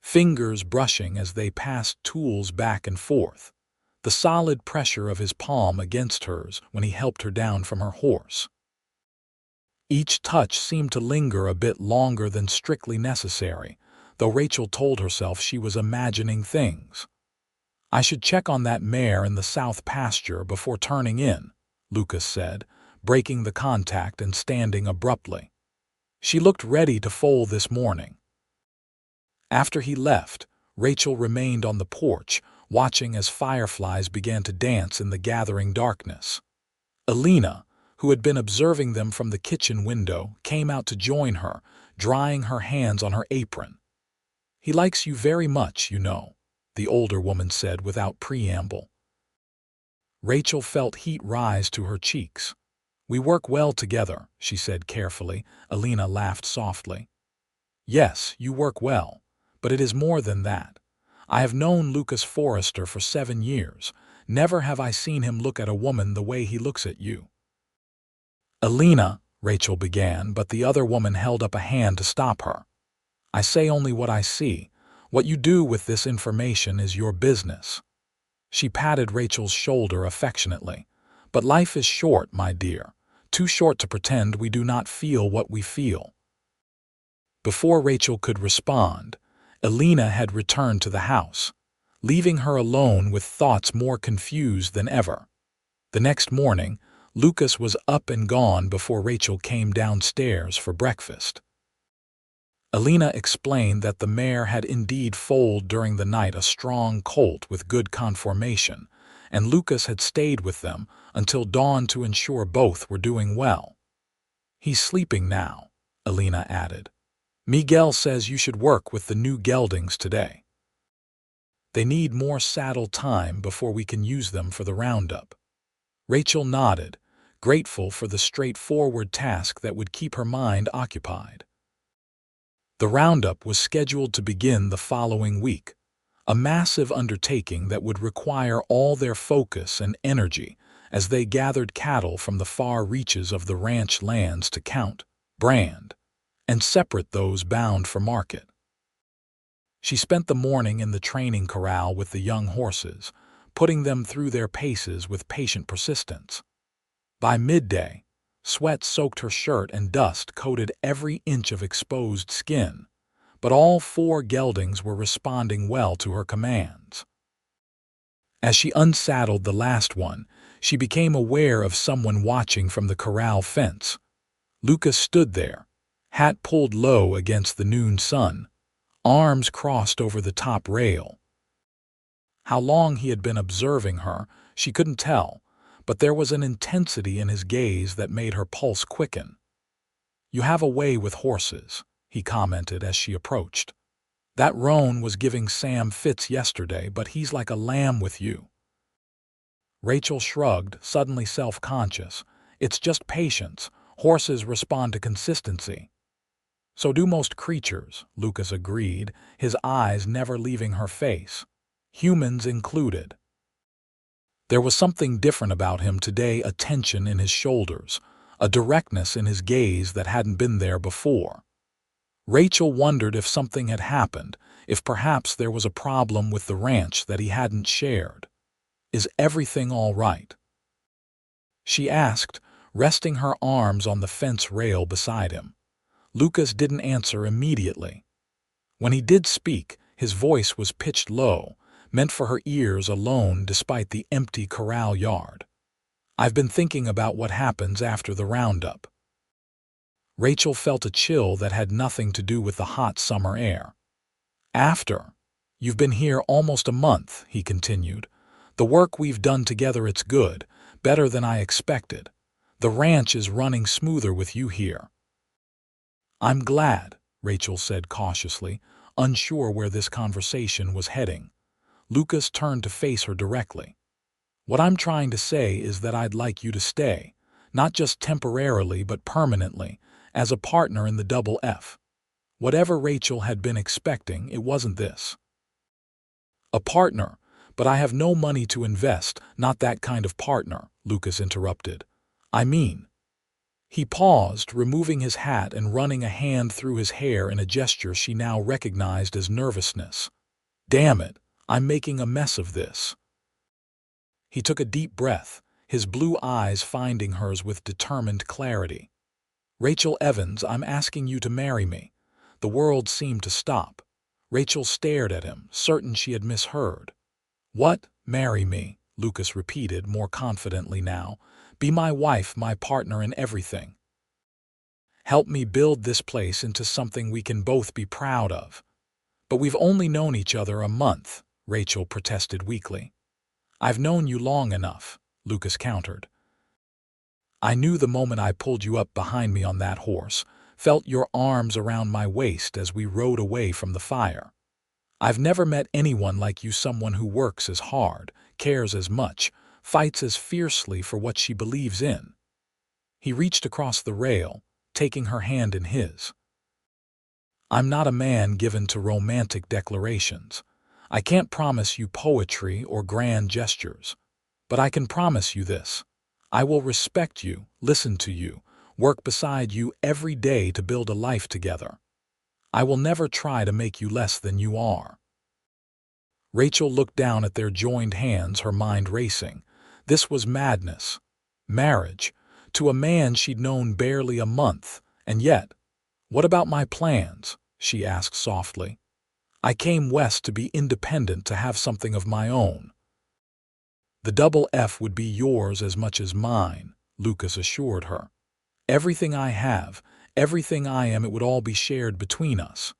fingers brushing as they passed tools back and forth, the solid pressure of his palm against hers when he helped her down from her horse. Each touch seemed to linger a bit longer than strictly necessary, though Rachel told herself she was imagining things. "I should check on that mare in the south pasture before turning in," Lucas said, breaking the contact and standing abruptly. "She looked ready to foal this morning." After he left, Rachel remained on the porch, watching as fireflies began to dance in the gathering darkness. Alina, who had been observing them from the kitchen window, came out to join her, drying her hands on her apron. "He likes you very much, you know," the older woman said without preamble. Rachel felt heat rise to her cheeks. "We work well together," she said carefully. Alina laughed softly. "Yes, you work well, but it is more than that. I have known Lucas Forrester for 7 years. Never have I seen him look at a woman the way he looks at you." "Alina," Rachel began, but the other woman held up a hand to stop her. "I say only what I see. What you do with this information is your business." She patted Rachel's shoulder affectionately. "But life is short, my dear. Too short to pretend we do not feel what we feel." Before Rachel could respond, Alina had returned to the house, leaving her alone with thoughts more confused than ever. The next morning, Lucas was up and gone before Rachel came downstairs for breakfast. Alina explained that the mare had indeed foaled during the night, a strong colt with good conformation, and Lucas had stayed with them until dawn to ensure both were doing well. "He's sleeping now," Alina added. "Miguel says you should work with the new geldings today. They need more saddle time before we can use them for the roundup." Rachel nodded, grateful for the straightforward task that would keep her mind occupied. The roundup was scheduled to begin the following week, a massive undertaking that would require all their focus and energy as they gathered cattle from the far reaches of the ranch lands to count, brand, and separate those bound for market. She spent the morning in the training corral with the young horses, putting them through their paces with patient persistence. By midday, sweat soaked her shirt and dust coated every inch of exposed skin, but all 4 geldings were responding well to her commands. As she unsaddled the last one, she became aware of someone watching from the corral fence. Lucas stood there, hat pulled low against the noon sun, arms crossed over the top rail. How long he had been observing her, she couldn't tell, but there was an intensity in his gaze that made her pulse quicken. "You have a way with horses," he commented as she approached. "That roan was giving Sam fits yesterday, but he's like a lamb with you." Rachel shrugged, suddenly self-conscious. "It's just patience. Horses respond to consistency." "So do most creatures," Lucas agreed, his eyes never leaving her face, humans included. There was something different about him today, a tension in his shoulders, a directness in his gaze that hadn't been there before. Rachel wondered if something had happened, if perhaps there was a problem with the ranch that he hadn't shared. "Is everything all right?" she asked, resting her arms on the fence rail beside him. Lucas didn't answer immediately. When he did speak, his voice was pitched low, meant for her ears alone despite the empty corral yard. "I've been thinking about what happens after the roundup." Rachel felt a chill that had nothing to do with the hot summer air. "After? You've been here almost a month," he continued. "The work we've done together, it's good, better than I expected. The ranch is running smoother with you here." "I'm glad," Rachel said cautiously, unsure where this conversation was heading. Lucas turned to face her directly. "What I'm trying to say is that I'd like you to stay, not just temporarily but permanently, as a partner in the Double F." Whatever Rachel had been expecting, it wasn't this. "A partner, but I have no money to invest, not that kind of partner," Lucas interrupted. "I mean—" He paused, removing his hat and running a hand through his hair in a gesture she now recognized as nervousness. "Damn it, I'm making a mess of this." He took a deep breath, his blue eyes finding hers with determined clarity. "Rachel Evans, I'm asking you to marry me." The world seemed to stop. Rachel stared at him, certain she had misheard. "What? Marry me?" Lucas repeated, more confidently now. "Be my wife, my partner in everything. Help me build this place into something we can both be proud of." "But we've only known each other a month," Rachel protested weakly. "I've known you long enough," Lucas countered. "I knew the moment I pulled you up behind me on that horse, felt your arms around my waist as we rode away from the fire. I've never met anyone like you, someone who works as hard, cares as much, fights as fiercely for what she believes in." He reached across the rail, taking her hand in his. "I'm not a man given to romantic declarations. I can't promise you poetry or grand gestures. But I can promise you this. I will respect you, listen to you, work beside you every day to build a life together. I will never try to make you less than you are." Rachel looked down at their joined hands, her mind racing. This was madness. Marriage, to a man she'd known barely a month, and yet— "What about my plans?" she asked softly. "I came west to be independent, to have something of my own." "The Double F would be yours as much as mine," Lucas assured her. "Everything I have, everything I am, it would all be shared between us.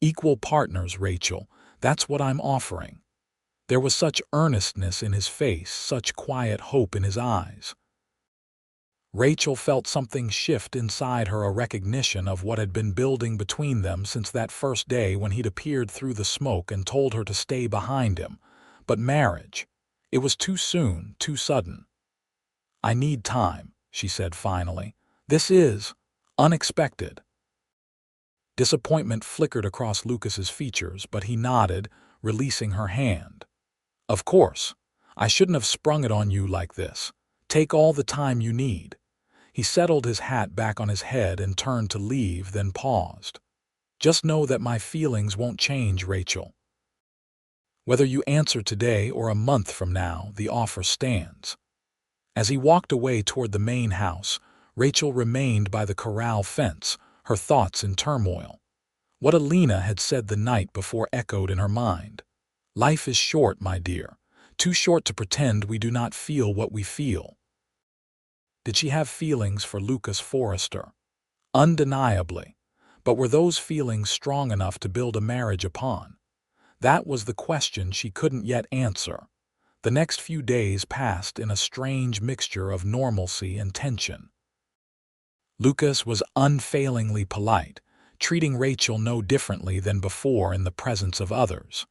Equal partners, Rachel, that's what I'm offering." There was such earnestness in his face, such quiet hope in his eyes. Rachel felt something shift inside her, a recognition of what had been building between them since that first day when he'd appeared through the smoke and told her to stay behind him. But marriage— it was too soon, too sudden. "I need time," she said finally. "This is unexpected." Disappointment flickered across Lucas's features, but he nodded, releasing her hand. "Of course. I shouldn't have sprung it on you like this. Take all the time you need." He settled his hat back on his head and turned to leave, then paused. "Just know that my feelings won't change, Rachel." Whether you answer today or a month from now, the offer stands." As he walked away toward the main house, Rachel remained by the corral fence, her thoughts in turmoil. What Alina had said the night before echoed in her mind. "Life is short, my dear. Too short to pretend we do not feel what we feel." Did she have feelings for Lucas Forrester? Undeniably. But were those feelings strong enough to build a marriage upon? That was the question she couldn't yet answer. The next few days passed in a strange mixture of normalcy and tension. Lucas was unfailingly polite, treating Rachel no differently than before in the presence of others.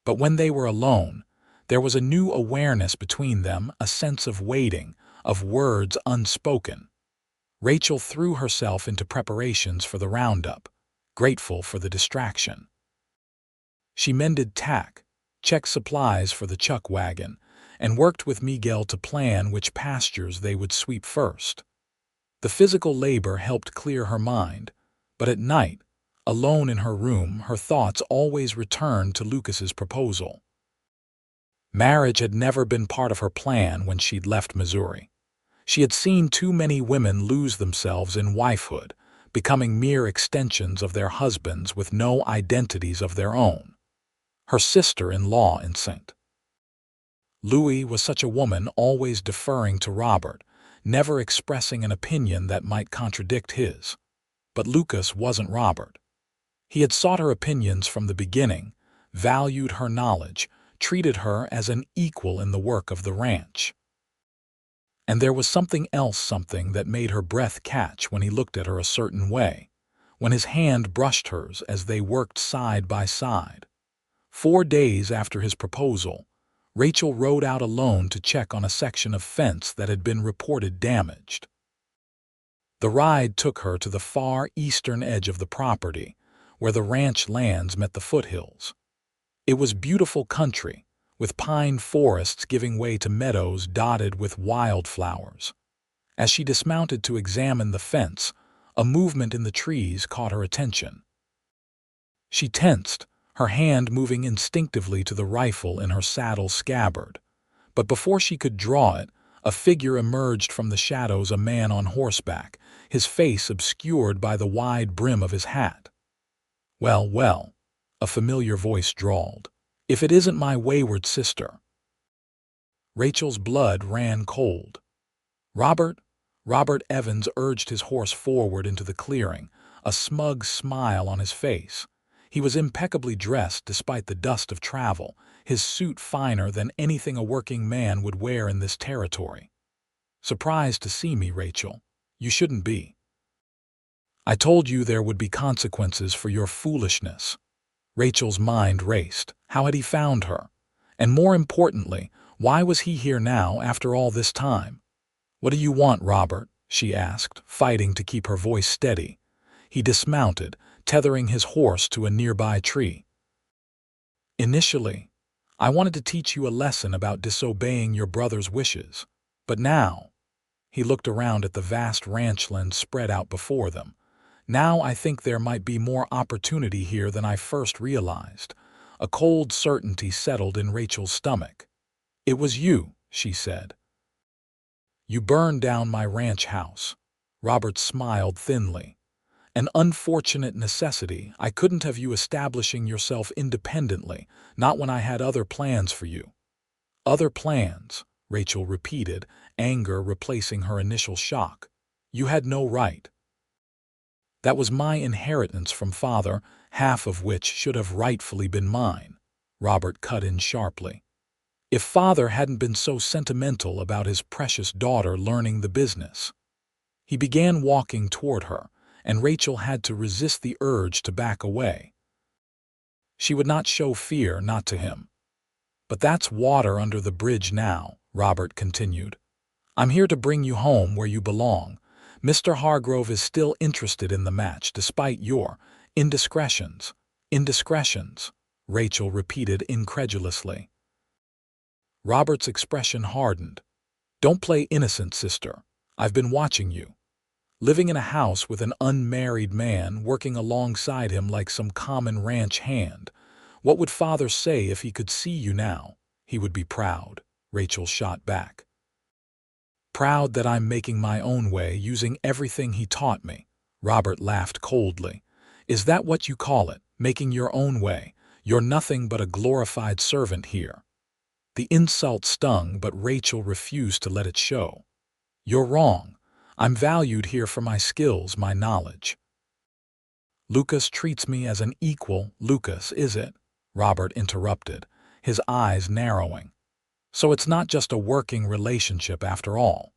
But when they were alone, there was a new awareness between them, a sense of waiting, of words unspoken. Rachel threw herself into preparations for the roundup, grateful for the distraction. She mended tack, checked supplies for the chuck wagon, and worked with Miguel to plan which pastures they would sweep first. The physical labor helped clear her mind, but at night, alone in her room, her thoughts always returned to Lucas's proposal. Marriage had never been part of her plan when she'd left Missouri. She had seen too many women lose themselves in wifehood, becoming mere extensions of their husbands with no identities of their own. Her sister-in-law instinct. Louie was such a woman, always deferring to Robert, never expressing an opinion that might contradict his. But Lucas wasn't Robert. He had sought her opinions from the beginning, valued her knowledge, treated her as an equal in the work of the ranch. And there was something that made her breath catch when he looked at her a certain way, when his hand brushed hers as they worked side by side. 4 days after his proposal, Rachel rode out alone to check on a section of fence that had been reported damaged. The ride took her to the far eastern edge of the property, where the ranch lands met the foothills. It was beautiful country, with pine forests giving way to meadows dotted with wildflowers. As she dismounted to examine the fence, a movement in the trees caught her attention. She tensed, her hand moving instinctively to the rifle in her saddle scabbard. But before she could draw it, a figure emerged from the shadows, a man on horseback, his face obscured by the wide brim of his hat. "Well, well," a familiar voice drawled, "if it isn't my wayward sister." Rachel's blood ran cold. "Robert?" Robert Evans urged his horse forward into the clearing, a smug smile on his face. He was impeccably dressed despite the dust of travel, his suit finer than anything a working man would wear in this territory. "Surprised to see me, Rachel? You shouldn't be. I told you there would be consequences for your foolishness." Rachel's mind raced. How had he found her? And more importantly, why was he here now after all this time? "What do you want, Robert?" she asked, fighting to keep her voice steady. He dismounted, tethering his horse to a nearby tree. "Initially, I wanted to teach you a lesson about disobeying your brother's wishes. But now," he looked around at the vast ranchland spread out before them, "now I think there might be more opportunity here than I first realized." A cold certainty settled in Rachel's stomach. "It was you," she said. "You burned down my ranch house." Robert smiled thinly. "An unfortunate necessity. I couldn't have you establishing yourself independently, not when I had other plans for you." "Other plans," Rachel repeated, anger replacing her initial shock. "You had no right." "That was my inheritance from Father, half of which should have rightfully been mine," Robert cut in sharply. "If Father hadn't been so sentimental about his precious daughter learning the business." He began walking toward her, and Rachel had to resist the urge to back away. She would not show fear, not to him. "But that's water under the bridge now," Robert continued. "I'm here to bring you home where you belong. Mr. Hargrove is still interested in the match, despite your indiscretions." "Indiscretions," Rachel repeated incredulously. Robert's expression hardened. "Don't play innocent, sister. I've been watching you. Living in a house with an unmarried man, working alongside him like some common ranch hand. What would Father say if he could see you now? He would be proud, Rachel shot back. Proud that I'm making my own way, using everything he taught me. Robert laughed coldly. Is that what you call it, making your own way? You're nothing but a glorified servant here. The insult stung, but Rachel refused to let it show. You're wrong. I'm valued here for my skills, my knowledge. Lucas treats me as an equal. Lucas, is it? Robert interrupted, his eyes narrowing. So it's not just a working relationship after all.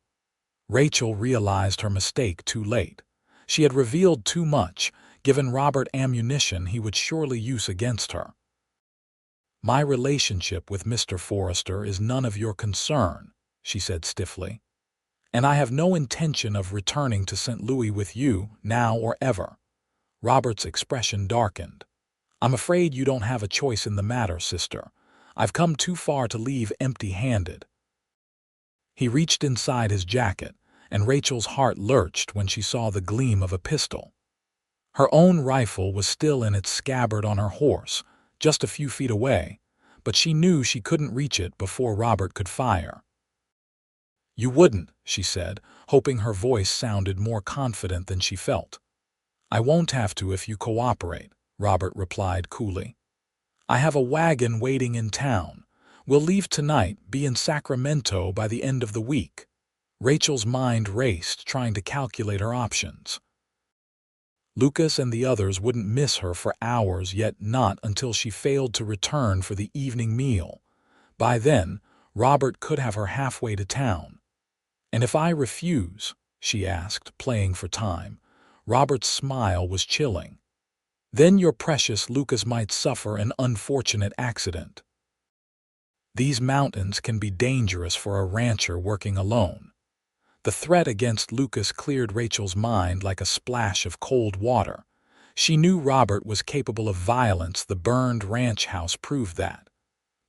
Rachel realized her mistake too late. She had revealed too much, given Robert ammunition he would surely use against her. My relationship with Mr. Forrester is none of your concern, she said stiffly. And I have no intention of returning to St. Louis with you, now or ever. Robert's expression darkened. I'm afraid you don't have a choice in the matter, sister. I've come too far to leave empty-handed. He reached inside his jacket, and Rachel's heart lurched when she saw the gleam of a pistol. Her own rifle was still in its scabbard on her horse, just a few feet away, but she knew she couldn't reach it before Robert could fire. You wouldn't, she said, hoping her voice sounded more confident than she felt. I won't have to if you cooperate, Robert replied coolly. I have a wagon waiting in town. We'll leave tonight, be in Sacramento by the end of the week. Rachel's mind raced, trying to calculate her options. Lucas and the others wouldn't miss her for hours, yet not until she failed to return for the evening meal. By then, Robert could have her halfway to town. And if I refuse? She asked, playing for time. Robert's smile was chilling. Then your precious Lucas might suffer an unfortunate accident. These mountains can be dangerous for a rancher working alone. The threat against Lucas cleared Rachel's mind like a splash of cold water. She knew Robert was capable of violence. The burned ranch house proved that.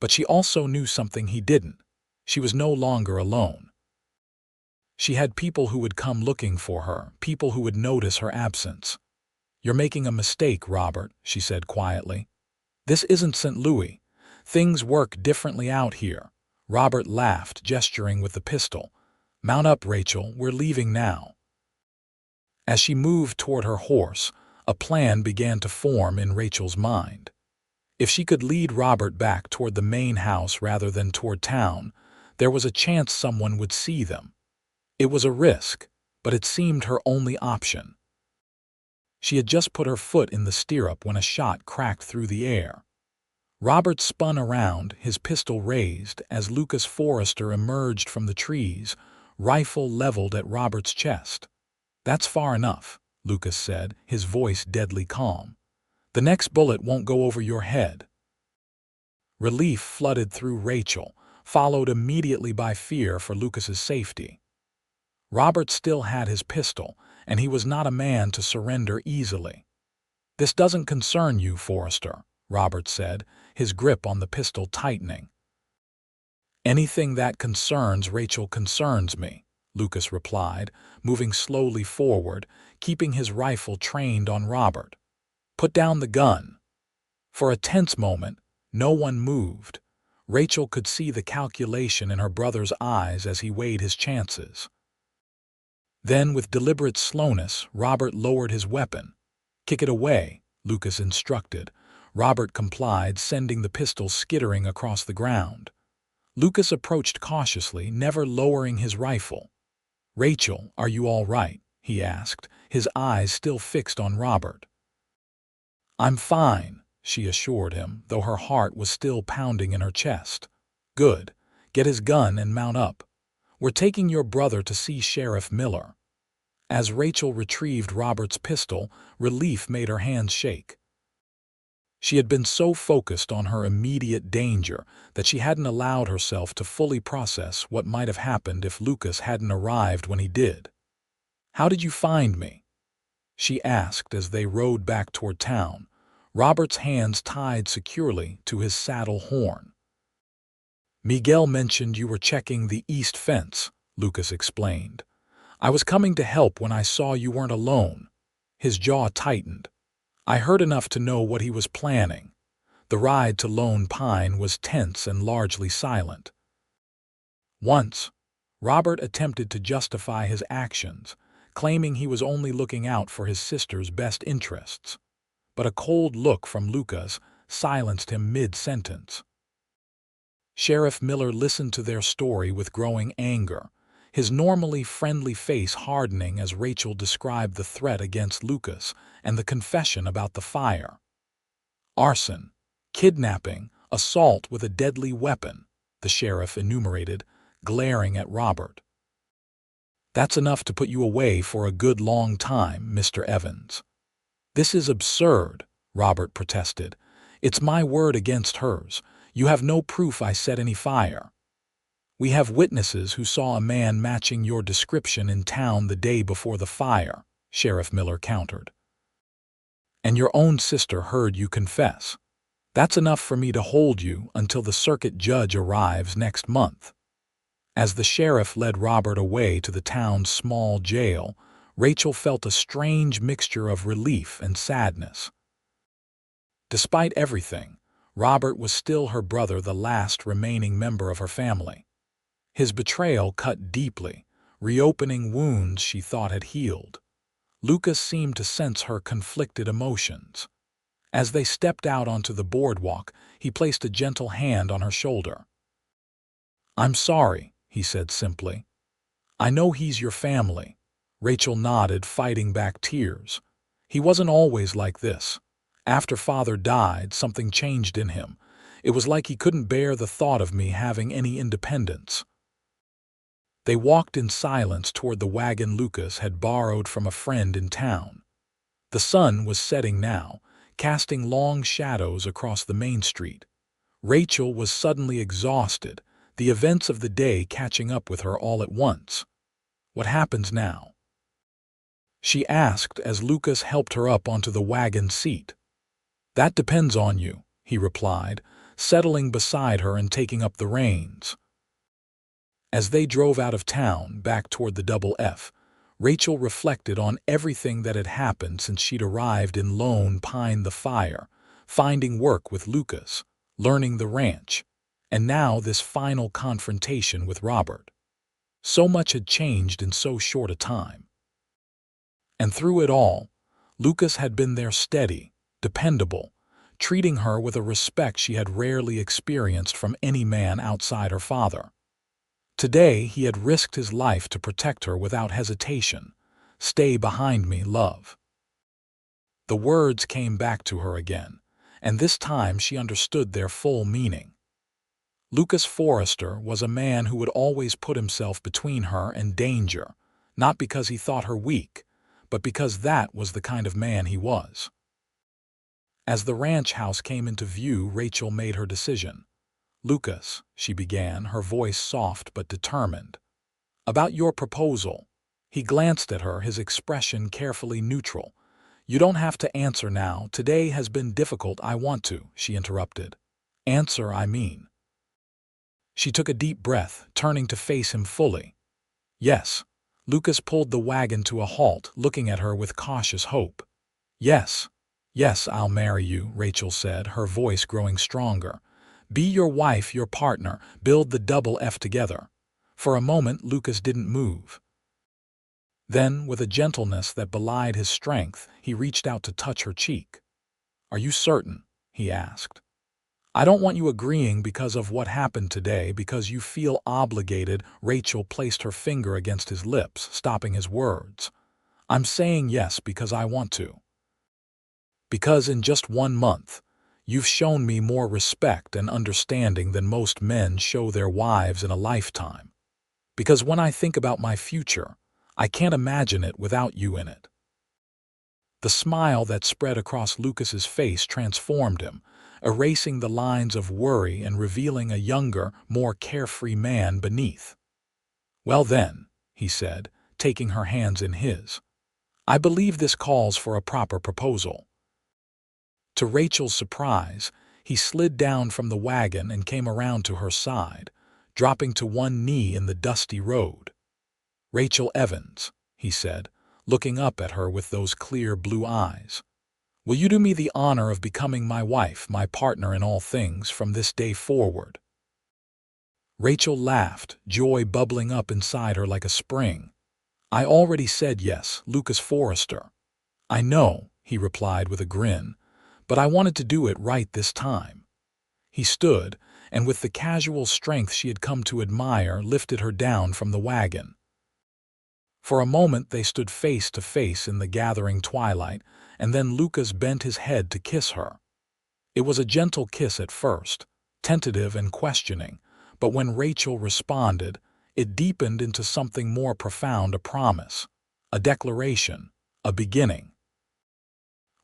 But she also knew something he didn't. She was no longer alone. She had people who would come looking for her, people who would notice her absence. You're making a mistake, Robert, she said quietly. This isn't St. Louis. Things work differently out here. Robert laughed, gesturing with the pistol. Mount up, Rachel, we're leaving now. As she moved toward her horse, a plan began to form in Rachel's mind. If she could lead Robert back toward the main house rather than toward town, there was a chance someone would see them. It was a risk, but it seemed her only option. She had just put her foot in the stirrup when a shot cracked through the air. Robert spun around, his pistol raised, as Lucas Forrester emerged from the trees, rifle leveled at Robert's chest. That's far enough, Lucas said, his voice deadly calm. The next bullet won't go over your head. Relief flooded through Rachel, followed immediately by fear for Lucas's safety. Robert still had his pistol, and he was not a man to surrender easily. This doesn't concern you, Forrester, Robert said, his grip on the pistol tightening. Anything that concerns Rachel concerns me, Lucas replied, moving slowly forward, keeping his rifle trained on Robert. Put down the gun. For a tense moment, no one moved. Rachel could see the calculation in her brother's eyes as he weighed his chances. Then, with deliberate slowness, Robert lowered his weapon. Kick it away, Lucas instructed. Robert complied, sending the pistol skittering across the ground. Lucas approached cautiously, never lowering his rifle. Rachel, are you all right? He asked, his eyes still fixed on Robert. I'm fine, she assured him, though her heart was still pounding in her chest. Good. Get his gun and mount up. We're taking your brother to see Sheriff Miller. As Rachel retrieved Robert's pistol, relief made her hands shake. She had been so focused on her immediate danger that she hadn't allowed herself to fully process what might have happened if Lucas hadn't arrived when he did. How did you find me? She asked as they rode back toward town, Robert's hands tied securely to his saddle horn. Miguel mentioned you were checking the east fence, Lucas explained. I was coming to help when I saw you weren't alone. His jaw tightened. I heard enough to know what he was planning. The ride to Lone Pine was tense and largely silent. Once, Robert attempted to justify his actions, claiming he was only looking out for his sister's best interests. But a cold look from Lucas silenced him mid-sentence. Sheriff Miller listened to their story with growing anger, his normally friendly face hardening as Rachel described the threat against Lucas and the confession about the fire. Arson, kidnapping, assault with a deadly weapon, the sheriff enumerated, glaring at Robert. "That's enough to put you away for a good long time, Mr. Evans." "This is absurd," Robert protested. "It's my word against hers. You have no proof I set any fire." "We have witnesses who saw a man matching your description in town the day before the fire," Sheriff Miller countered. "And your own sister heard you confess. That's enough for me to hold you until the circuit judge arrives next month." As the sheriff led Robert away to the town's small jail, Rachel felt a strange mixture of relief and sadness. Despite everything, Robert was still her brother, the last remaining member of her family. His betrayal cut deeply, reopening wounds she thought had healed. Lucas seemed to sense her conflicted emotions. As they stepped out onto the boardwalk, he placed a gentle hand on her shoulder. "I'm sorry," he said simply. "I know he's your family." Rachel nodded, fighting back tears. "He wasn't always like this. After Father died, something changed in him. It was like he couldn't bear the thought of me having any independence." They walked in silence toward the wagon Lucas had borrowed from a friend in town. The sun was setting now, casting long shadows across the main street. Rachel was suddenly exhausted, the events of the day catching up with her all at once. "What happens now?" she asked as Lucas helped her up onto the wagon seat. "That depends on you," he replied, settling beside her and taking up the reins. As they drove out of town, back toward the Double F, Rachel reflected on everything that had happened since she'd arrived in Lone Pine, the fire, finding work with Lucas, learning the ranch, and now this final confrontation with Robert. So much had changed in so short a time. And through it all, Lucas had been there, steady, dependable, treating her with a respect she had rarely experienced from any man outside her father. Today he had risked his life to protect her without hesitation. "Stay behind me, love." The words came back to her again, and this time she understood their full meaning. Lucas Forrester was a man who would always put himself between her and danger, not because he thought her weak, but because that was the kind of man he was. As the ranch house came into view, Rachel made her decision. "Lucas," she began, her voice soft but determined. "About your proposal." He glanced at her, his expression carefully neutral. "You don't have to answer now. Today has been difficult." "I want to," she interrupted. "Answer, I mean." She took a deep breath, turning to face him fully. "Yes." Lucas pulled the wagon to a halt, looking at her with cautious hope. "Yes. Yes, I'll marry you," Rachel said, her voice growing stronger. "Be your wife, your partner, build the Double F together." For a moment, Lucas didn't move. Then, with a gentleness that belied his strength, he reached out to touch her cheek. "Are you certain?" he asked. "I don't want you agreeing because of what happened today, because you feel obligated." Rachel placed her finger against his lips, stopping his words. "I'm saying yes because I want to. Because in just 1 month, you've shown me more respect and understanding than most men show their wives in a lifetime. Because when I think about my future, I can't imagine it without you in it." The smile that spread across Lucas's face transformed him, erasing the lines of worry and revealing a younger, more carefree man beneath. "Well then," he said, taking her hands in his, "I believe this calls for a proper proposal." To Rachel's surprise, he slid down from the wagon and came around to her side, dropping to one knee in the dusty road. "Rachel Evans," he said, looking up at her with those clear blue eyes. Will you do me the honor of becoming my wife, my partner in all things, from this day forward?" Rachel laughed, joy bubbling up inside her like a spring. "I already said yes, Lucas Forrester." "I know," he replied with a grin, "but I wanted to do it right this time." He stood, and with the casual strength she had come to admire, lifted her down from the wagon. For a moment they stood face to face in the gathering twilight, and then Lucas bent his head to kiss her. It was a gentle kiss at first, tentative and questioning, but when Rachel responded, it deepened into something more profound, a promise, a declaration, a beginning.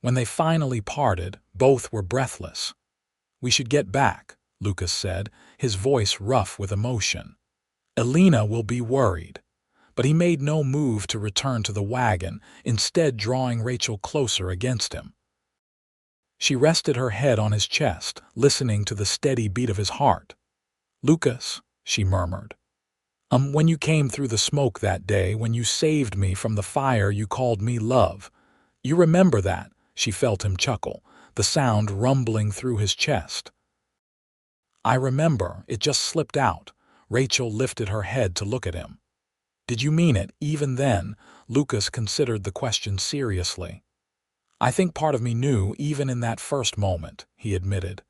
When they finally parted, both were breathless. "We should get back," Lucas said, his voice rough with emotion. "Elena will be worried." But he made no move to return to the wagon, instead drawing Rachel closer against him. She rested her head on his chest, listening to the steady beat of his heart. "Lucas," she murmured, when you came through the smoke that day, when you saved me from the fire, you called me love. You remember that?" She felt him chuckle, the sound rumbling through his chest. "I remember, it just slipped out." Rachel lifted her head to look at him. "Did you mean it, even then?" Lucas considered the question seriously. "I think part of me knew, even in that first moment," he admitted.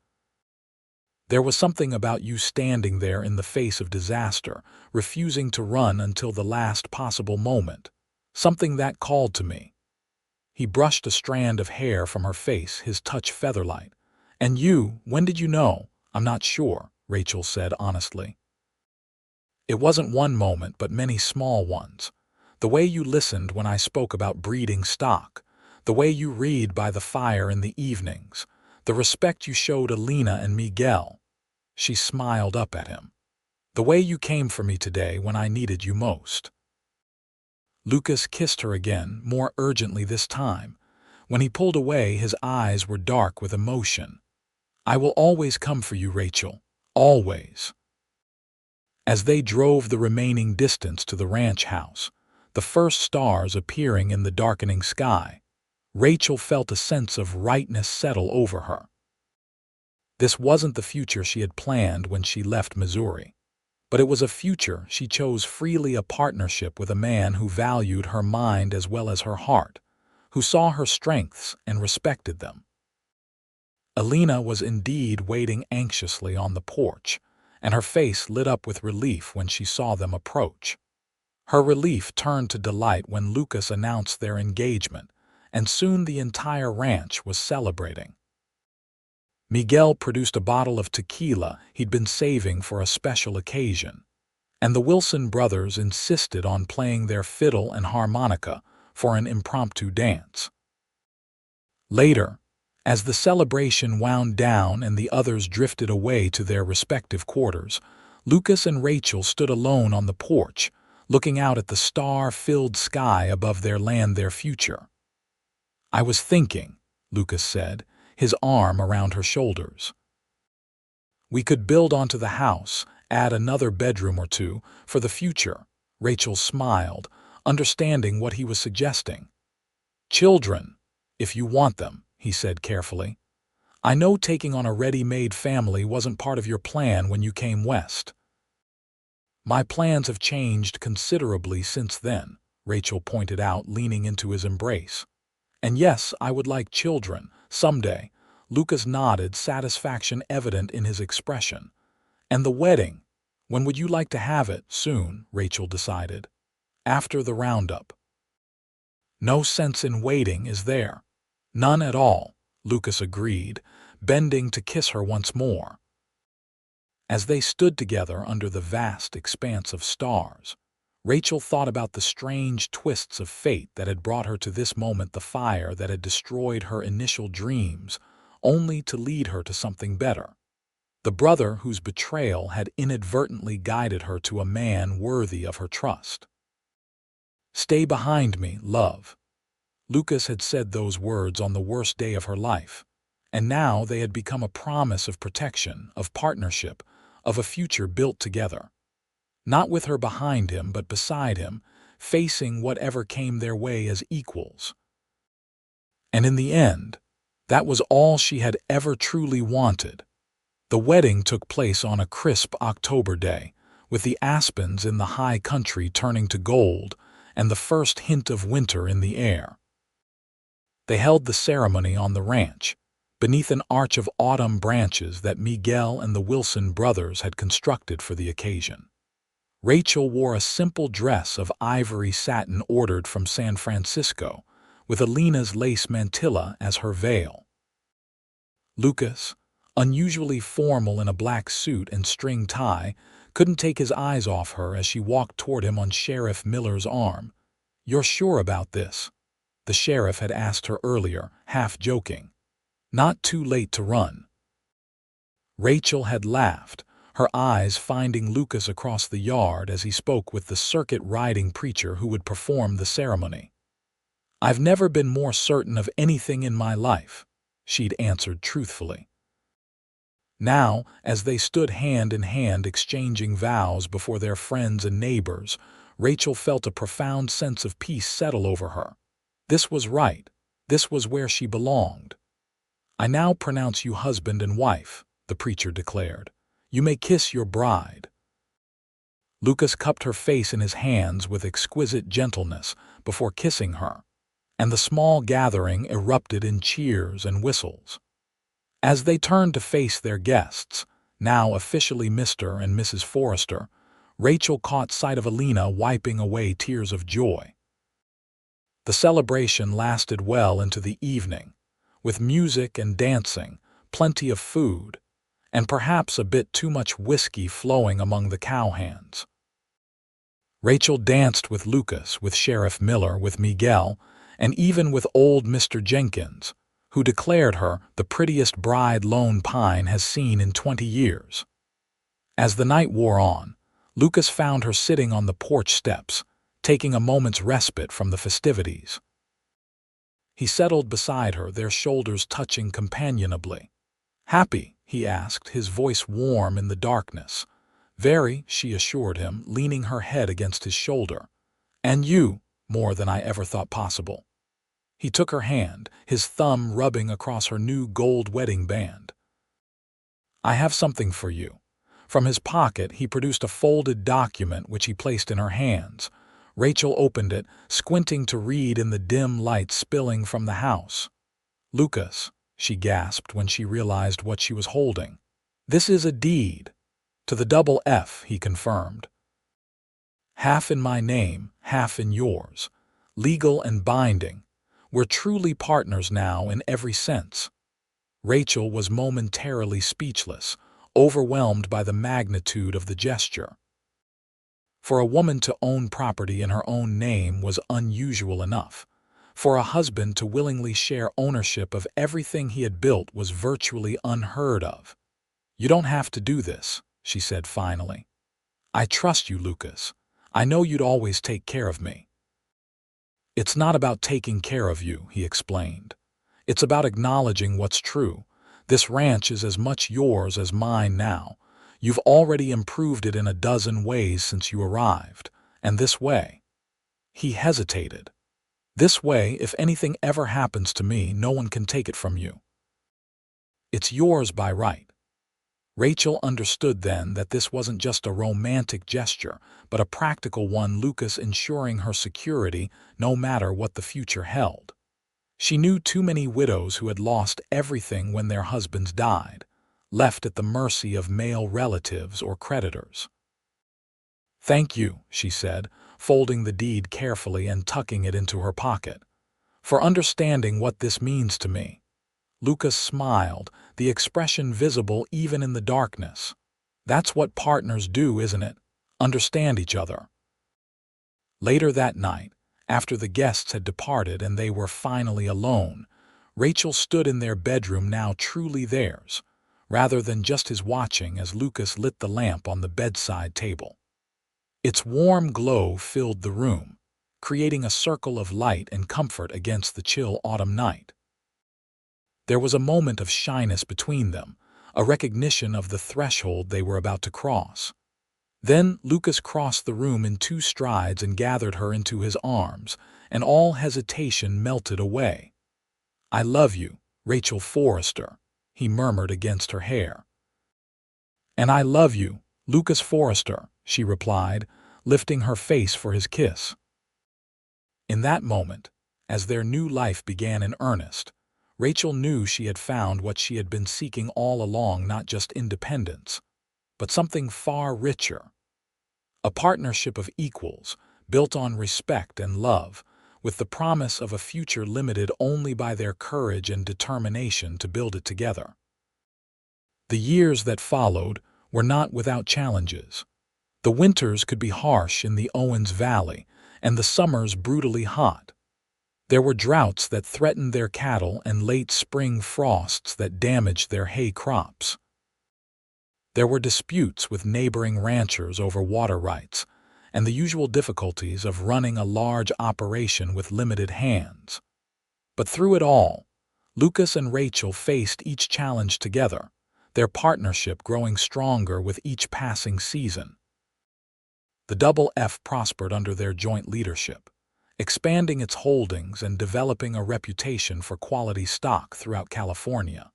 "There was something about you standing there in the face of disaster, refusing to run until the last possible moment. Something that called to me." He brushed a strand of hair from her face, his touch featherlight. "And you, when did you know?" "I'm not sure," Rachel said honestly. "It wasn't one moment, but many small ones. The way you listened when I spoke about breeding stock, the way you read by the fire in the evenings, the respect you showed Elena and Miguel." She smiled up at him. "The way you came for me today when I needed you most." Lucas kissed her again, more urgently this time. When he pulled away, his eyes were dark with emotion. "I will always come for you, Rachel. Always." As they drove the remaining distance to the ranch house, the first stars appearing in the darkening sky, Rachel felt a sense of rightness settle over her. This wasn't the future she had planned when she left Missouri, but it was a future she chose freely, a partnership with a man who valued her mind as well as her heart, who saw her strengths and respected them. Elena was indeed waiting anxiously on the porch, and her face lit up with relief when she saw them approach. Her relief turned to delight when Lucas announced their engagement, and soon the entire ranch was celebrating. Miguel produced a bottle of tequila he'd been saving for a special occasion, and the Wilson brothers insisted on playing their fiddle and harmonica for an impromptu dance. Later, as the celebration wound down and the others drifted away to their respective quarters, Lucas and Rachel stood alone on the porch, looking out at the star-filled sky above their land, their future. "I was thinking," Lucas said, his arm around her shoulders. "We could build onto the house, add another bedroom or two, for the future." Rachel smiled, understanding what he was suggesting. "Children, if you want them," he said carefully. "I know taking on a ready-made family wasn't part of your plan when you came west." "My plans have changed considerably since then," Rachel pointed out, leaning into his embrace. "And yes, I would like children, someday." Lucas nodded, satisfaction evident in his expression. "And the wedding? When would you like to have it?" "Soon," Rachel decided. "After the roundup." "No sense in waiting, is there?" "None at all," Lucas agreed, bending to kiss her once more. As they stood together under the vast expanse of stars, Rachel thought about the strange twists of fate that had brought her to this moment, the fire that had destroyed her initial dreams, only to lead her to something better. The brother whose betrayal had inadvertently guided her to a man worthy of her trust. "Stay behind me, love." Lucas had said those words on the worst day of her life, and now they had become a promise of protection, of partnership, of a future built together. Not with her behind him, but beside him, facing whatever came their way as equals. And in the end, That was all she had ever truly wanted. The wedding took place on a crisp October day, with the aspens in the high country turning to gold and the first hint of winter in the air. They held the ceremony on the ranch, beneath an arch of autumn branches that Miguel and the Wilson brothers had constructed for the occasion. Rachel wore a simple dress of ivory satin ordered from San Francisco, with Alina's lace mantilla as her veil. Lucas, unusually formal in a black suit and string tie, couldn't take his eyes off her as she walked toward him on Sheriff Miller's arm. "You're sure about this?" the sheriff had asked her earlier, half joking. "Not too late to run." Rachel had laughed, her eyes finding Lucas across the yard as he spoke with the circuit-riding preacher who would perform the ceremony. "I've never been more certain of anything in my life," she'd answered truthfully. Now, as they stood hand in hand exchanging vows before their friends and neighbors, Rachel felt a profound sense of peace settle over her. This was right. This was where she belonged. "I now pronounce you husband and wife," the preacher declared. "You may kiss your bride." Lucas cupped her face in his hands with exquisite gentleness before kissing her, and the small gathering erupted in cheers and whistles. As they turned to face their guests, now officially Mr. and Mrs. Forrester, Rachel caught sight of Alina wiping away tears of joy. The celebration lasted well into the evening, with music and dancing, plenty of food, and perhaps a bit too much whiskey flowing among the cowhands. Rachel danced with Lucas, with Sheriff Miller, with Miguel, and even with old Mr. Jenkins, who declared her the prettiest bride Lone Pine has seen in 20 years. As the night wore on, Lucas found her sitting on the porch steps, taking a moment's respite from the festivities. He settled beside her, their shoulders touching companionably. "Happy?" he asked, his voice warm in the darkness. "Very," she assured him, leaning her head against his shoulder. "And you, more than I ever thought possible." He took her hand, his thumb rubbing across her new gold wedding band. "I have something for you." From his pocket he produced a folded document which he placed in her hands. Rachel opened it, squinting to read in the dim light spilling from the house. "Lucas," she gasped when she realized what she was holding. "This is a deed." "To the double F," he confirmed. "Half in my name, half in yours. Legal and binding. We're truly partners now in every sense." Rachel was momentarily speechless, overwhelmed by the magnitude of the gesture. For a woman to own property in her own name was unusual enough. For a husband to willingly share ownership of everything he had built was virtually unheard of. "You don't have to do this," she said finally. "I trust you, Lucas. I know you'd always take care of me." "It's not about taking care of you," he explained. "It's about acknowledging what's true. This ranch is as much yours as mine now. You've already improved it in a dozen ways since you arrived, and this way." He hesitated. "This way, if anything ever happens to me, no one can take it from you. It's yours by right." Rachel understood then that this wasn't just a romantic gesture, but a practical one, Lucas ensuring her security no matter what the future held. She knew too many widows who had lost everything when their husbands died, left at the mercy of male relatives or creditors. "Thank you," she said, folding the deed carefully and tucking it into her pocket, "for understanding what this means to me." Lucas smiled, the expression visible even in the darkness. "That's what partners do, isn't it? Understand each other." Later that night, after the guests had departed and they were finally alone, Rachel stood in their bedroom, now truly theirs, rather than just his, watching as Lucas lit the lamp on the bedside table. Its warm glow filled the room, creating a circle of light and comfort against the chill autumn night. There was a moment of shyness between them, a recognition of the threshold they were about to cross. Then Lucas crossed the room in 2 strides and gathered her into his arms, and all hesitation melted away. "I love you," Rachel Forrester, he murmured against her hair. And I love you, Lucas Forrester, she replied, lifting her face for his kiss. In that moment, as their new life began in earnest, Rachel knew she had found what she had been seeking all along, not just independence, but something far richer. A partnership of equals, built on respect and love, with the promise of a future limited only by their courage and determination to build it together. The years that followed were not without challenges. The winters could be harsh in the Owens Valley, and the summers brutally hot. There were droughts that threatened their cattle and late spring frosts that damaged their hay crops. There were disputes with neighboring ranchers over water rights, and the usual difficulties of running a large operation with limited hands. But through it all, Lucas and Rachel faced each challenge together, their partnership growing stronger with each passing season. The Double F prospered under their joint leadership, expanding its holdings and developing a reputation for quality stock throughout California.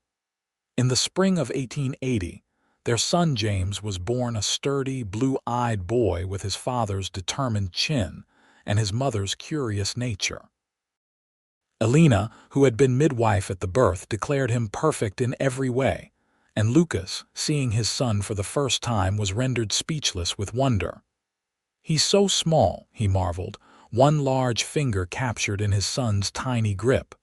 In the spring of 1880, their son James was born, a sturdy, blue-eyed boy with his father's determined chin and his mother's curious nature. Elena, who had been midwife at the birth, declared him perfect in every way, and Lucas, seeing his son for the first time, was rendered speechless with wonder. "He's so small," he marveled, one large finger captured in his son's tiny grip.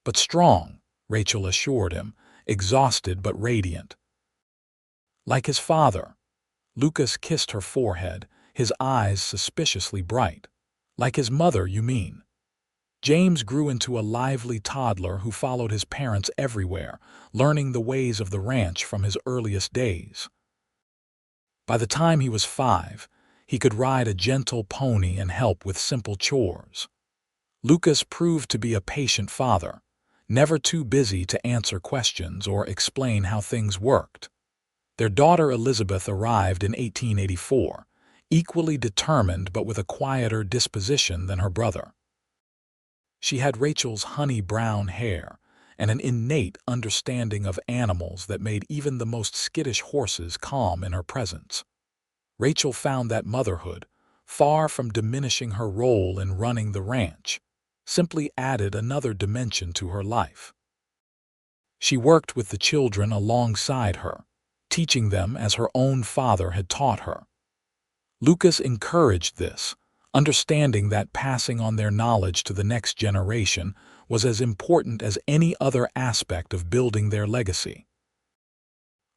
"But strong," Rachel assured him, exhausted but radiant. Like his father, Lucas kissed her forehead, his eyes suspiciously bright. "Like his mother, you mean?" James grew into a lively toddler who followed his parents everywhere, learning the ways of the ranch from his earliest days. By the time he was 5, he could ride a gentle pony and help with simple chores. Lucas proved to be a patient father, never too busy to answer questions or explain how things worked. Their daughter Elizabeth arrived in 1884, equally determined but with a quieter disposition than her brother. She had Rachel's honey-brown hair and an innate understanding of animals that made even the most skittish horses calm in her presence. Rachel found that motherhood, far from diminishing her role in running the ranch, simply added another dimension to her life. She worked with the children alongside her, teaching them as her own father had taught her. Lucas encouraged this, understanding that passing on their knowledge to the next generation was as important as any other aspect of building their legacy.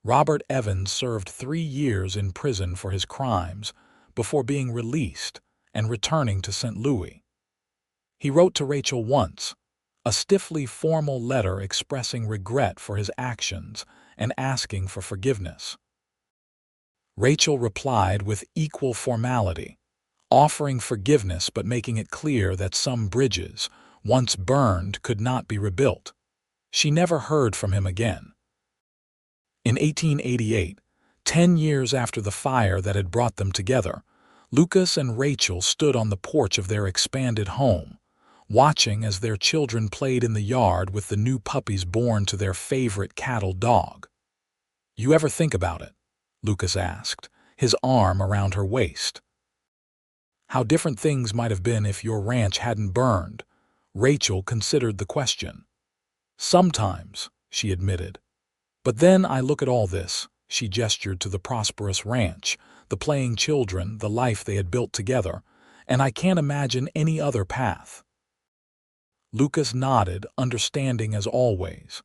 Robert Evans served 3 years in prison for his crimes before being released and returning to St. Louis. He wrote to Rachel once, a stiffly formal letter expressing regret for his actions and asking for forgiveness. Rachel replied with equal formality, offering forgiveness but making it clear that some bridges, once burned, could not be rebuilt. She never heard from him again. In 1888, 10 years after the fire that had brought them together, Lucas and Rachel stood on the porch of their expanded home, watching as their children played in the yard with the new puppies born to their favorite cattle dog. "You ever think about it?" Lucas asked, his arm around her waist. "How different things might have been if your ranch hadn't burned?" Rachel considered the question. "Sometimes," she admitted. "But then I look at all this," she gestured to the prosperous ranch, the playing children, the life they had built together, "and I can't imagine any other path." Lucas nodded, understanding as always.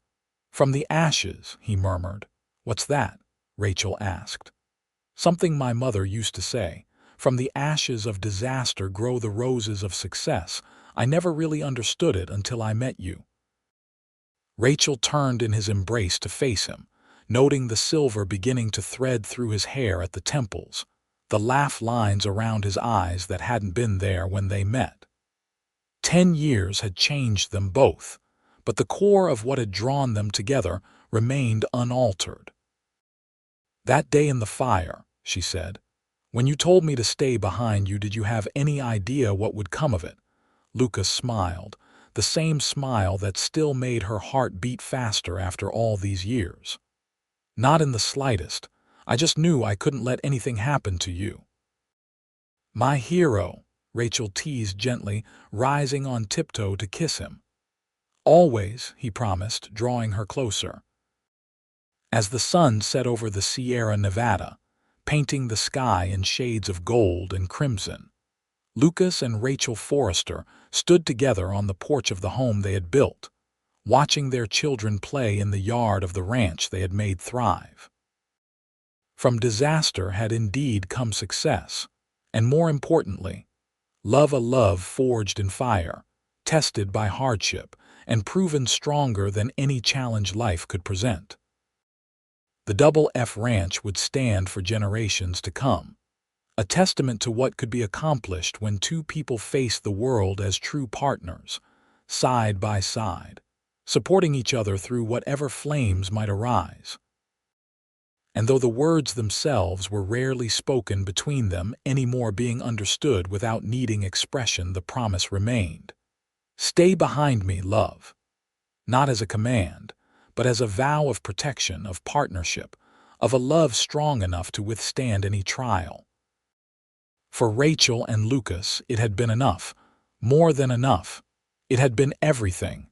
"From the ashes," he murmured. "What's that?" Rachel asked. "Something my mother used to say. From the ashes of disaster grow the roses of success. I never really understood it until I met you." Rachel turned in his embrace to face him, noting the silver beginning to thread through his hair at the temples, the laugh lines around his eyes that hadn't been there when they met. 10 years had changed them both, but the core of what had drawn them together remained unaltered. "That day in the fire," she said, "when you told me to stay behind you, did you have any idea what would come of it?" Lucas smiled, the same smile that still made her heart beat faster after all these years. "Not in the slightest. I just knew I couldn't let anything happen to you." "My hero," Rachel teased gently, rising on tiptoe to kiss him. "Always," he promised, drawing her closer. As the sun set over the Sierra Nevada, painting the sky in shades of gold and crimson, Lucas and Rachel Forrester stood together on the porch of the home they had built, watching their children play in the yard of the ranch they had made thrive. From disaster had indeed come success, and more importantly, love, a love forged in fire, tested by hardship, and proven stronger than any challenge life could present. The Double F Ranch would stand for generations to come, a testament to what could be accomplished when two people face the world as true partners, side by side, supporting each other through whatever flames might arise. And though the words themselves were rarely spoken between them, any more being understood without needing expression, the promise remained. "Stay behind me, love." Not as a command, but as a vow of protection, of partnership, of a love strong enough to withstand any trial. For Rachel and Lucas, it had been enough, more than enough. It had been everything,